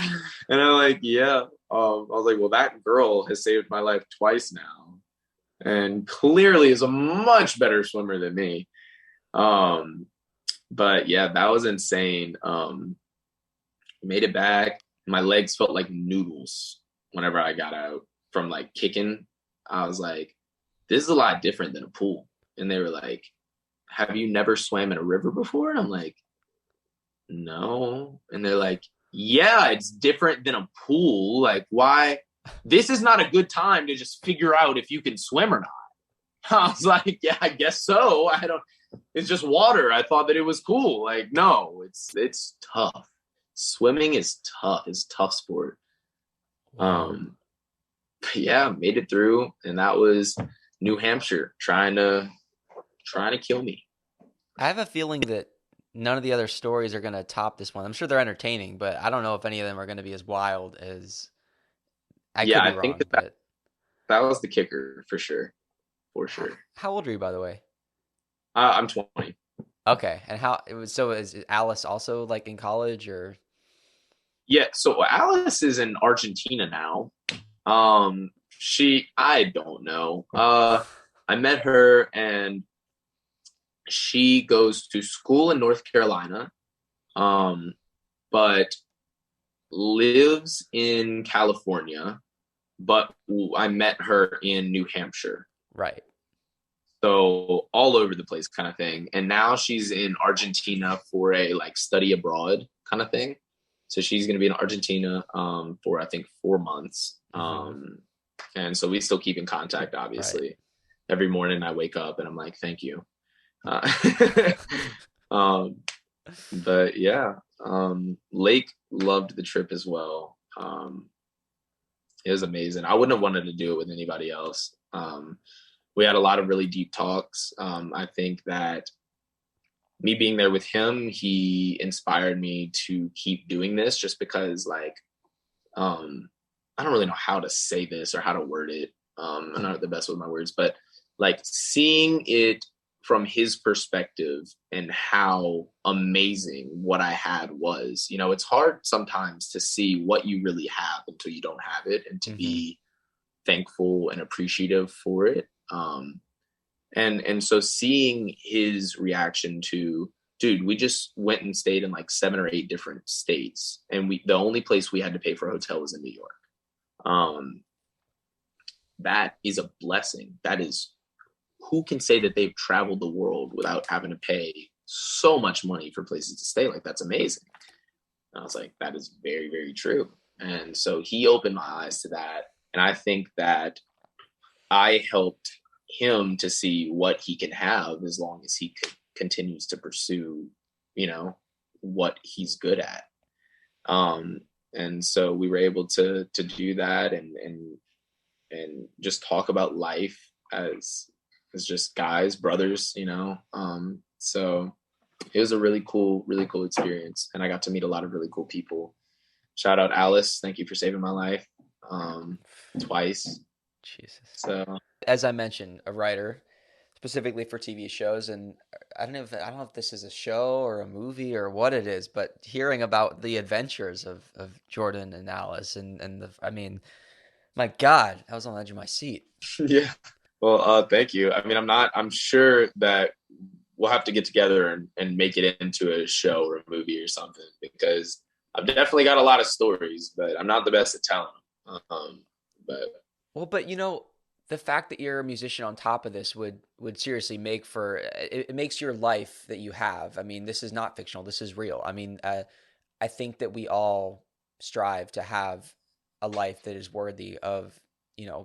And I'm like, yeah. I was like, well, that girl has saved my life twice now and clearly is a much better swimmer than me. But yeah, that was insane. Made it back. My legs felt like noodles whenever I got out from like kicking. I was like, this is a lot different than a pool. And they were like, have you never swam in a river before? And I'm like, no. And they're like, yeah, it's different than a pool. Like, why? This is not a good time to just figure out if you can swim or not. I was like, yeah, I guess so. I don't, it's just water. I thought that it was cool. Like, no, it's tough. Swimming is tough. It's a tough sport. Yeah, made it through. And that was New Hampshire trying to kill me. I have a feeling that none of the other stories are going to top this one. I'm sure they're entertaining, but I don't know if any of them are going to be as wild as I could be I think wrong. But that was the kicker for sure. For sure. How old are you, by the way? I'm 20. Okay. And so is Alice also like in college or? Yeah. So Alice is in Argentina now. I don't know. I met her and she goes to school in North Carolina, but lives in California. but I met her in New Hampshire. Right. So all over the place kind of thing. And now she's in Argentina for a like study abroad kind of thing. So she's going to be in Argentina for I think 4 months. Mm-hmm. And so we still keep in contact, Right. obviously. Every morning I wake up and I'm like, thank you. Uh, um, but yeah, Lake loved the trip as well. It was amazing. I wouldn't have wanted to do it with anybody else. We had a lot of really deep talks. I think that me being there with him, he inspired me to keep doing this just because, like, I don't really know how to say this or how to word it. I'm not the best with my words, but like seeing it from his perspective and how amazing what I had was, it's hard sometimes to see what you really have until you don't have it and to Mm-hmm. be thankful and appreciative for it. And so seeing his reaction to, dude, we just went and stayed in like 7 or 8 different states, and the only place we had to pay for a hotel was in New York. Um, that is a blessing. That is, who can say that they've traveled the world without having to pay so much money for places to stay? Like, that's amazing. And I was like, that is very, very true. And so he opened my eyes to that. And I think that I helped him to see what he can have as long as he continues to pursue, what he's good at. And so we were able to do that and just talk about life as just guys, brothers, So it was a really cool experience. And I got to meet a lot of really cool people. Shout out Alice. Thank you for saving my life. Twice. Jesus. So As I mentioned, a writer specifically for TV shows, and I don't know if this is a show or a movie or what it is, but hearing about the adventures of Jourdan and Alice and I mean, my God, I was on the edge of my seat. yeah. Well, thank you. I mean, I'm sure that we'll have to get together and make it into a show or a movie or something because I've definitely got a lot of stories, but I'm not the best at telling them. But Well, but the fact that you're a musician on top of this would seriously make for it makes your life that you have. I mean, this is not fictional. This is real. I mean, I think that we all strive to have a life that is worthy of,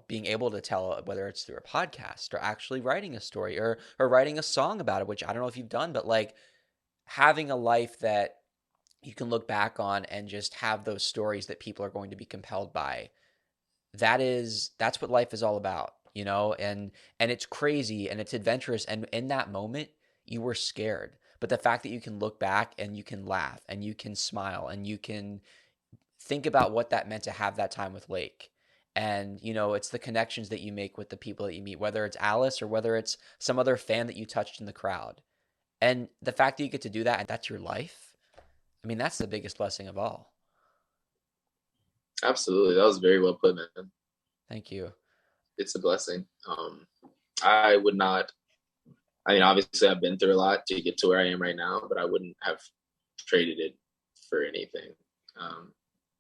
being able to tell it, whether it's through a podcast or actually writing a story or writing a song about it, which I don't know if you've done, but like having a life that you can look back on and just have those stories that people are going to be compelled by. That's what life is all about, and it's crazy and it's adventurous, and in that moment you were scared, but the fact that you can look back and you can laugh and you can smile and you can think about what that meant to have that time with Lake. And it's the connections that you make with the people that you meet, whether it's Alice or whether it's some other fan that you touched in the crowd. And the fact that you get to do that and that's your life, I mean, that's the biggest blessing of all. absolutely, that was very well put, man. Thank you. It's a blessing. I would not. I mean, obviously, I've been through a lot to get to where I am right now, but I wouldn't have traded it for anything.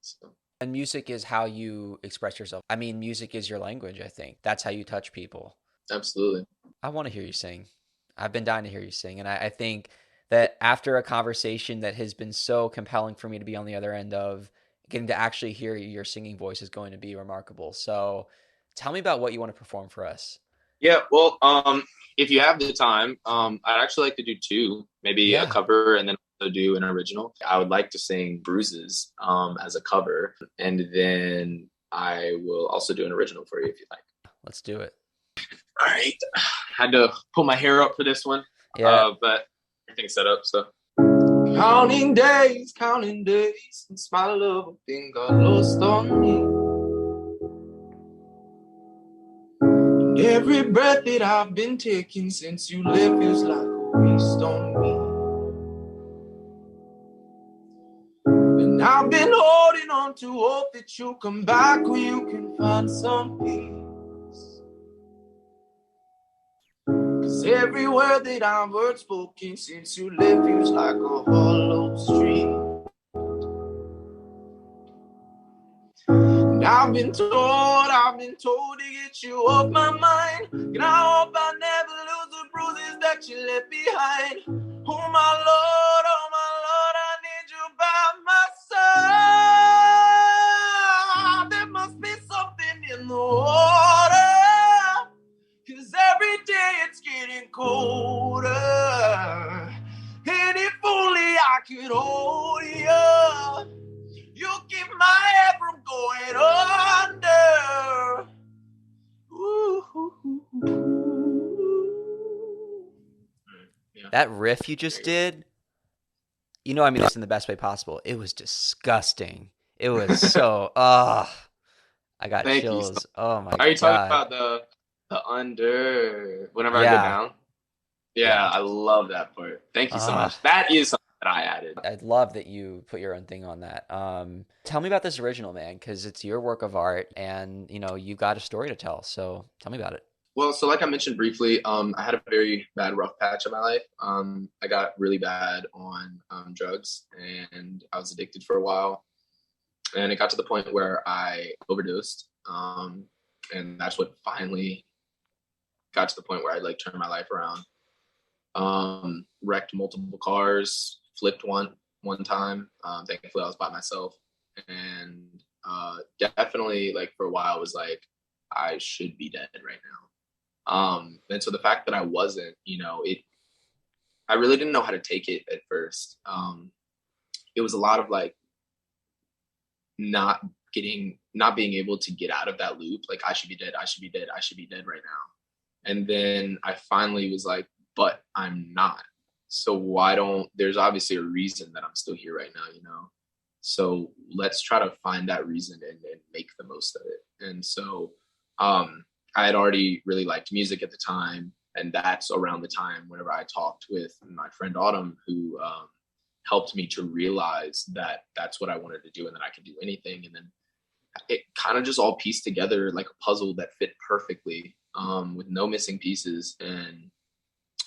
So And music is how you express yourself. I mean, music is your language, I think. That's how you touch people. absolutely. I want to hear you sing. I've been dying to hear you sing. And I think that after a conversation that has been so compelling for me to be on the other end of, getting to actually hear your singing voice is going to be remarkable. So tell me about what you want to perform for us. Yeah. Well, if you have the time, I'd actually like to do two, maybe a Yeah, cover and then also do an original. I would like to sing "Bruises" as a cover, and then I will also do an original for you if you like. let's do it. All right. Had to pull my hair up for this one, Yeah. but everything's set up. So counting days, and my love thing got lost on me. And every breath that I've been taking since you left feels like a waste on me. And I've been holding on to hope that you'll come back when you can find some peace. 'Cause every word that I've heard spoken since you left feels like a hollow stream. And I've been told to get you off my mind. And I hope I never lose the bruises that you left behind. Oh my Lord, I need you by my side. There must be something in the water, 'cause every day it's getting colder. And if only I could hold you, you keep my head from going under. Ooh. Yeah. That riff you just did, you know, I mean this in the best way possible. It was disgusting. It was so, I got Thank chills. You so Oh my Are you talking God. about the under whenever I go Yeah. down? Yeah, Yeah. I love that part. Thank you so much. That is something that I added. I love that you put your own thing on that. Tell me about this original, man, because it's your work of art and, you know, you got a story to tell. So tell me about it. Well, so like I mentioned briefly, I had a very bad rough patch in my life. I got really bad on drugs, and I was addicted for a while. And it got to the point where I overdosed. And that's what finally got to the point where I like turned my life around. Wrecked multiple cars, flipped one time. Thankfully I was by myself, and definitely like for a while was like, I should be dead right now. And so the fact that I wasn't, you know, I really didn't know how to take it at first. It was a lot of like not being able to get out of that loop. Like, I should be dead right now. And then I finally was like, but I'm not. So there's obviously a reason that I'm still here right now, you know? So let's try to find that reason and make the most of it. And so, I had already really liked music at the time. And that's around the time whenever I talked with my friend Autumn, who, helped me to realize that that's what I wanted to do and that I could do anything. And then it kind of just all pieced together like a puzzle that fit perfectly, with no missing pieces. And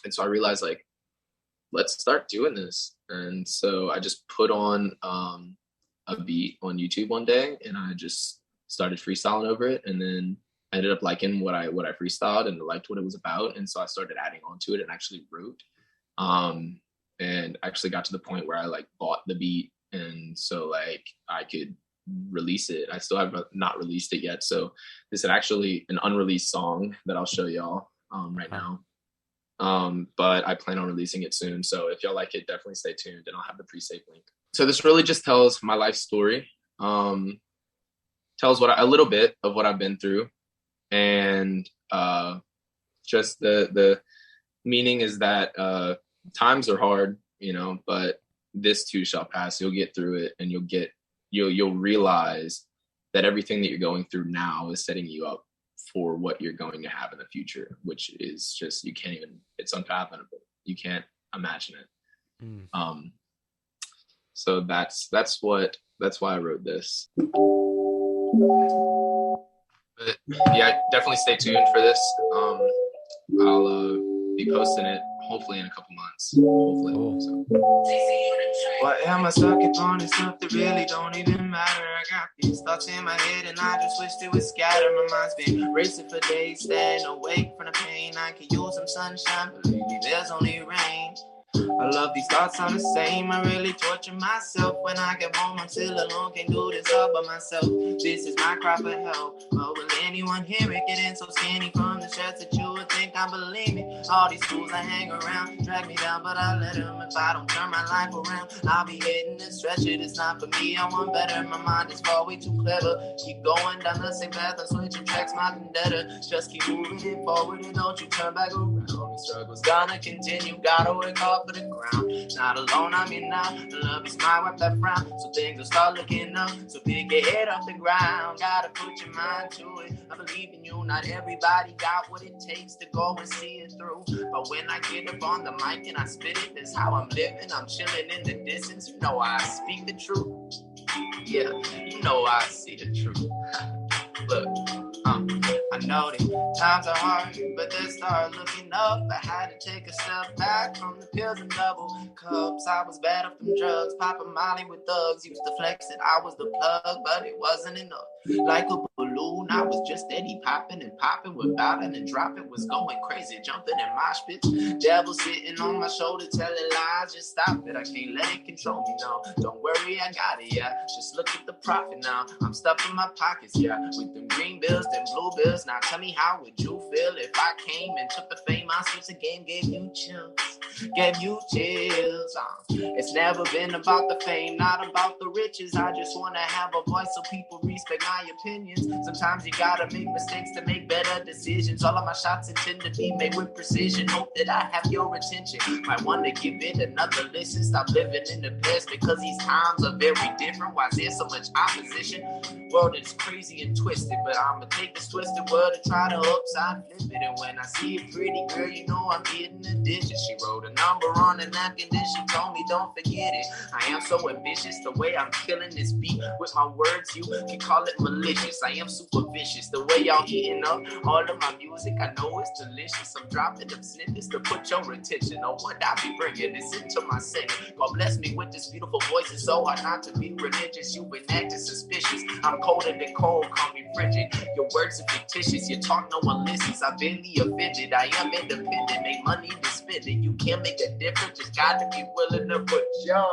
so I realized, like, let's start doing this. And so I just put on a beat on YouTube one day, and I just started freestyling over it. And then I ended up liking what I freestyled and liked what it was about. And so I started adding on to it and actually wrote. And actually got to the point where I like bought the beat, and so like I could release it. I still have not released it yet, so this is actually an unreleased song that I'll show y'all right now. But I plan on releasing it soon, so if y'all like it, definitely stay tuned, and I'll have the pre-save link. So this really just tells my life story, tells a little bit of what I've been through, and just the meaning is that times are hard, you know, but this too shall pass. You'll get through it, and you'll realize that everything that you're going through now is setting you up for what you're going to have in the future, which is just, it's unfathomable. You can't imagine it. So that's why I wrote this. But yeah, definitely stay tuned for this. I'll be posting it hopefully in a couple months. Hopefully. So. Why am I stuck on this stuff that really don't even matter? I got these thoughts in my head and I just wish they would scatter. My mind's been racing for days, staying awake from the pain. I could use some sunshine, believe me, there's only rain. I love these thoughts are the same. I really torture myself when I get home. I'm still alone, can't do this all by myself. This is my cry for help. But will anyone hear it? Getting so skinny from the shirts that you would think I believe me. All these fools I hang around drag me down, but I let them. If I don't turn my life around, I'll be hitting and stretch it. It's not for me, I want better. My mind is far way too clever. Keep going down the same path, I'm switching tracks, my vendetta. Just keep moving it forward and don't you turn back around. The struggle's gonna continue, gotta work hard for the ground. Not alone, I'm in now. Love is my wipe that frown. So things will start looking up. So pick your head off the ground. Gotta put your mind to it. I believe in you. Not everybody got what it takes to go and see it through. But when I get up on the mic and I spit it, that's how I'm living. I'm chilling in the distance. You know I speak the truth. Yeah, you know I see the truth. Look, I know that Times are hard, but they start looking up. I had to take a step back from the pills and double cups. I was bad off them drugs, popping Molly with thugs. Used to flex that I was the plug, but it wasn't enough. Like a balloon, I was just steady popping and popping without it and dropping. Was going crazy, jumping in mosh pits. Devil sitting on my shoulder, telling lies. Just stop it, I can't let it control me now. Don't worry, I got it, yeah. Just look at the profit now. I'm stuffing my pockets, yeah. With them green bills, them blue bills. Now tell me, how would you feel if I came and took the fame I switched the game, gave you chills? Gave you chills. It's never been about the fame, not about the riches. I just want to have a voice so people respect my opinions. Sometimes you gotta make mistakes to make better decisions. All of my shots intend to be made with precision. Hope that I have your attention. Might want to give it another listen. Stop living in the past because these times are very different. Why is there so much opposition? World is crazy and twisted, but I'ma take this twisted word and try to upside flip it. And when I see a pretty girl, you know I'm getting the digits. She wrote a number on the napkin, then she told me don't forget it. I am so ambitious, the way I'm killing this beat with my words, you can call it malicious. I am super vicious, the way y'all eating up all of my music, I know it's delicious. I'm dropping them snippets to put your attention on what I be bringing this into my set. God bless me with this beautiful voice, it's so hard not to be religious. You've been acting suspicious, I'm colder than cold, call me frigid. Your words are fictitious, you talk, no one listens. I've been the offended, I am independent, make money to spend it. You can't make a difference, just gotta be willing to put your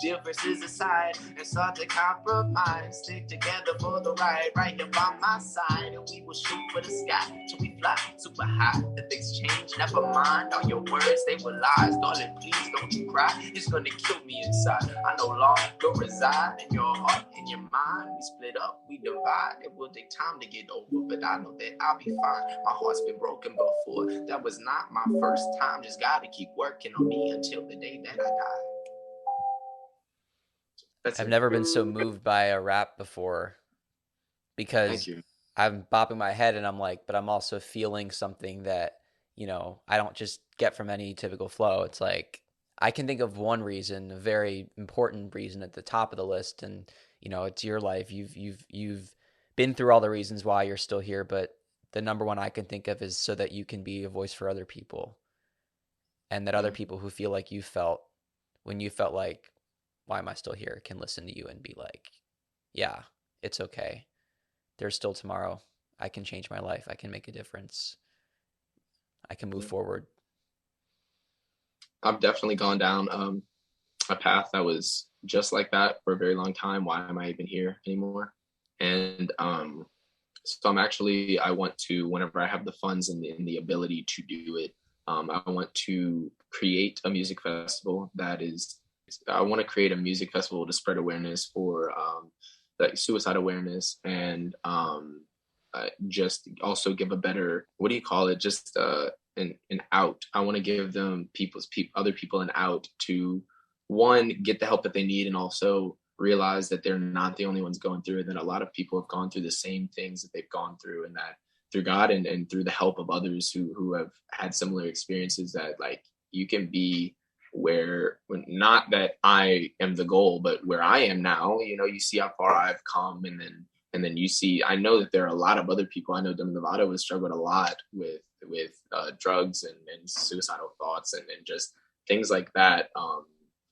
differences aside and start to compromise. Stick together for the ride, right here by my side, and we will shoot for the sky till we fly super high. The things change, never mind all your words, they were lies. Darling, please don't you cry, it's gonna kill me inside. I no longer reside in your heart and your mind. We split up, we divide. It will take time to get over, but I know that I'll be fine. My heart's been broken before, that was not my first time. Just gotta keep working on me until the day that I die. That's I've it. never been so moved by a rap before Thank because you. I'm bopping my head and I'm like, but I'm also feeling something that, I don't just get from any typical flow. It's like I can think of one reason, a very important reason at the top of the list, and it's your life. You've been through all the reasons why you're still here, but the number one I can think of is so that you can be a voice for other people, and that other Yeah. people who feel like you felt when you felt like, why am I still here, can listen to you and be like, yeah, it's okay. There's still tomorrow. I can change my life. I can make a difference. I can move Yeah. forward. I've definitely gone down a path that was just like that for a very long time. Why am I even here anymore? And so I want to, whenever I have the funds and the ability to do it, I want to create a music festival I want to create a music festival to spread awareness for like suicide awareness, and just also give a better, what do you call it? Just an out. I want to give them other people an out to, one, get the help that they need, and also realize that they're not the only ones going through it, that a lot of people have gone through the same things that they've gone through, and that through God and through the help of others who have had similar experiences, that like you can be where, not that I am the goal, but where I am now. You see how far I've come, and then you see, I know that there are a lot of other people. I know Demi Lovato has struggled a lot with drugs and suicidal thoughts and just things like that,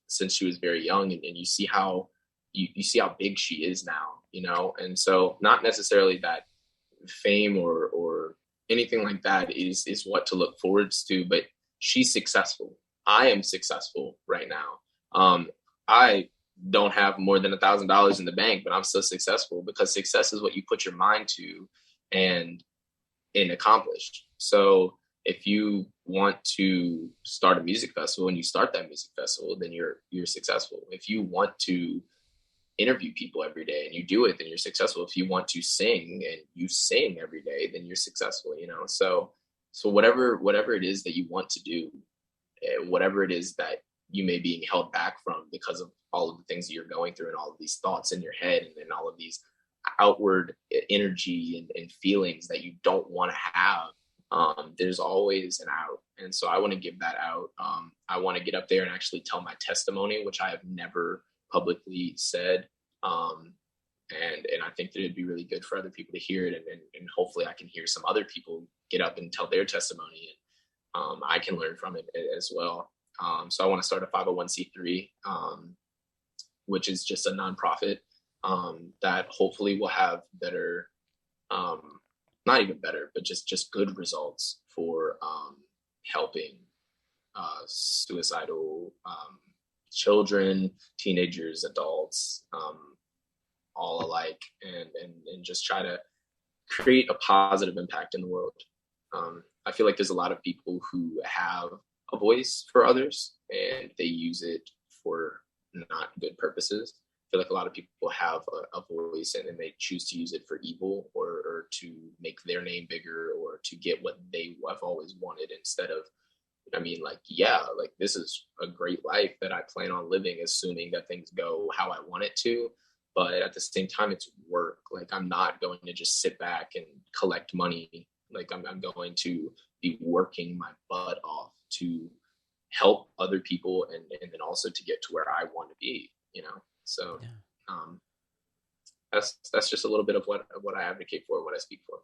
since she was very young, and you see how you see how big she is now. And so, not necessarily that fame or anything like that is what to look forwards to, but she's successful. I am successful right now. I don't have more than $1,000 in the bank, but I'm still successful, because success is what you put your mind to and accomplish. So if you want to start a music festival and you start that music festival, then you're successful. If you want to interview people every day and you do it, then you're successful. If you want to sing and you sing every day, then you're successful. So whatever it is that you want to do, whatever it is that you may be held back from because of all of the things that you're going through and all of these thoughts in your head and all of these outward energy and feelings that you don't want to have, there's always an out. And so I want to give that out. I want to get up there and actually tell my testimony, which I have never publicly said. And I think that it'd be really good for other people to hear it, and hopefully I can hear some other people get up and tell their testimony, and I can learn from it as well. So I want to start a 501c3, which is just a nonprofit that hopefully will have better, not even better, but just good results for helping suicidal children, teenagers, adults, all alike, and just try to create a positive impact in the world. I feel like there's a lot of people who have a voice for others and they use it for not good purposes. I feel like a lot of people have a voice and then they choose to use it for evil, or to make their name bigger, or to get what they have always wanted, instead of, I mean, like, yeah, like this is a great life that I plan on living, assuming that things go how I want it to. But at the same time, it's work. Like, I'm not going to just sit back and collect money. Like, I'm going to be working my butt off to help other people, and then also to get to where I want to be, you know? So Yeah. um, that's just a little bit of what I advocate for, what I speak for.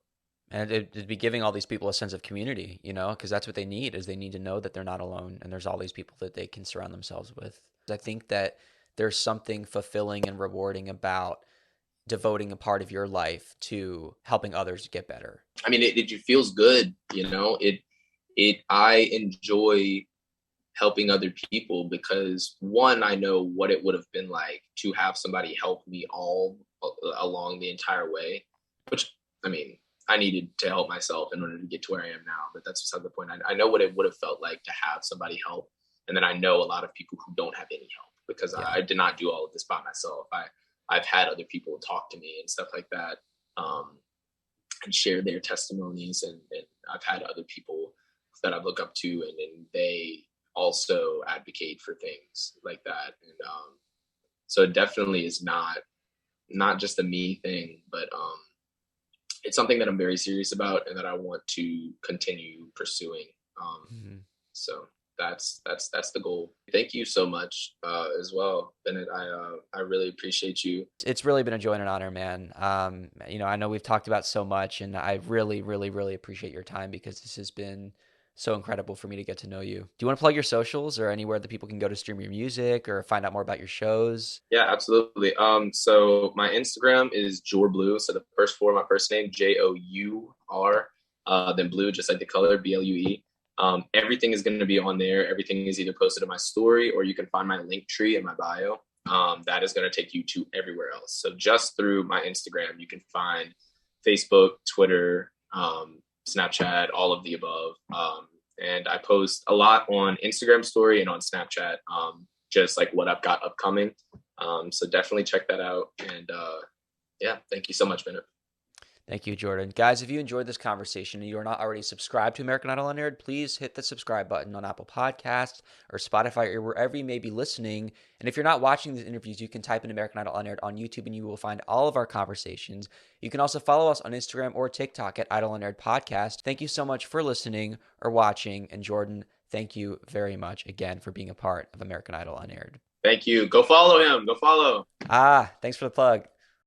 And it'd be giving all these people a sense of community, you know, because that's what they need, is they need to know that they're not alone and there's all these people that they can surround themselves with. I think that there's something fulfilling and rewarding about devoting a part of your life to helping others get better. I mean, it feels good, you know. I enjoy helping other people because, one, I know what it would have been like to have somebody help me all along the entire way, which, I mean, I needed to help myself in order to get to where I am now. But that's beside the point. I know what it would have felt like to have somebody help. And then I know a lot of people who don't have any help, because Yeah. I did not do all of this by myself. I've had other people talk to me and stuff like that, and share their testimonies. And I've had other people that I look up to, and they also advocate for things like that. And so it definitely is not just a me thing, but it's something that I'm very serious about and that I want to continue pursuing. Mhm. So that's the goal. Thank you so much as well, Bennett. I really appreciate you. It's really been a joy and an honor, man. You know, I know we've talked about so much, and I really, really, really appreciate your time, because this has been so incredible for me to get to know you. Do you want to plug your socials or anywhere that people can go to stream your music or find out more about your shows? Yeah, absolutely. So my Instagram is Jour, so the first four of my first name, Jour, then blue, just like the color, BLUE. Everything is going to be on there. Everything is either posted in my story, or you can find my link tree in my bio. That is going to take you to everywhere else. So just through my Instagram, you can find Facebook, Twitter, Snapchat, all of the above. And I post a lot on Instagram story and on Snapchat, just like what I've got upcoming. So definitely check that out. And yeah, thank you so much, Bennett. Thank you, Jourdan. Guys, if you enjoyed this conversation and you are not already subscribed to American Idol Unaired, please hit the subscribe button on Apple Podcasts or Spotify or wherever you may be listening. And if you're not watching these interviews, you can type in American Idol Unaired on YouTube and you will find all of our conversations. You can also follow us on Instagram or TikTok at Idol Unaired Podcast. Thank you so much for listening or watching. And Jourdan, thank you very much again for being a part of American Idol Unaired. Thank you. Go follow him. Go follow. Thanks for the plug.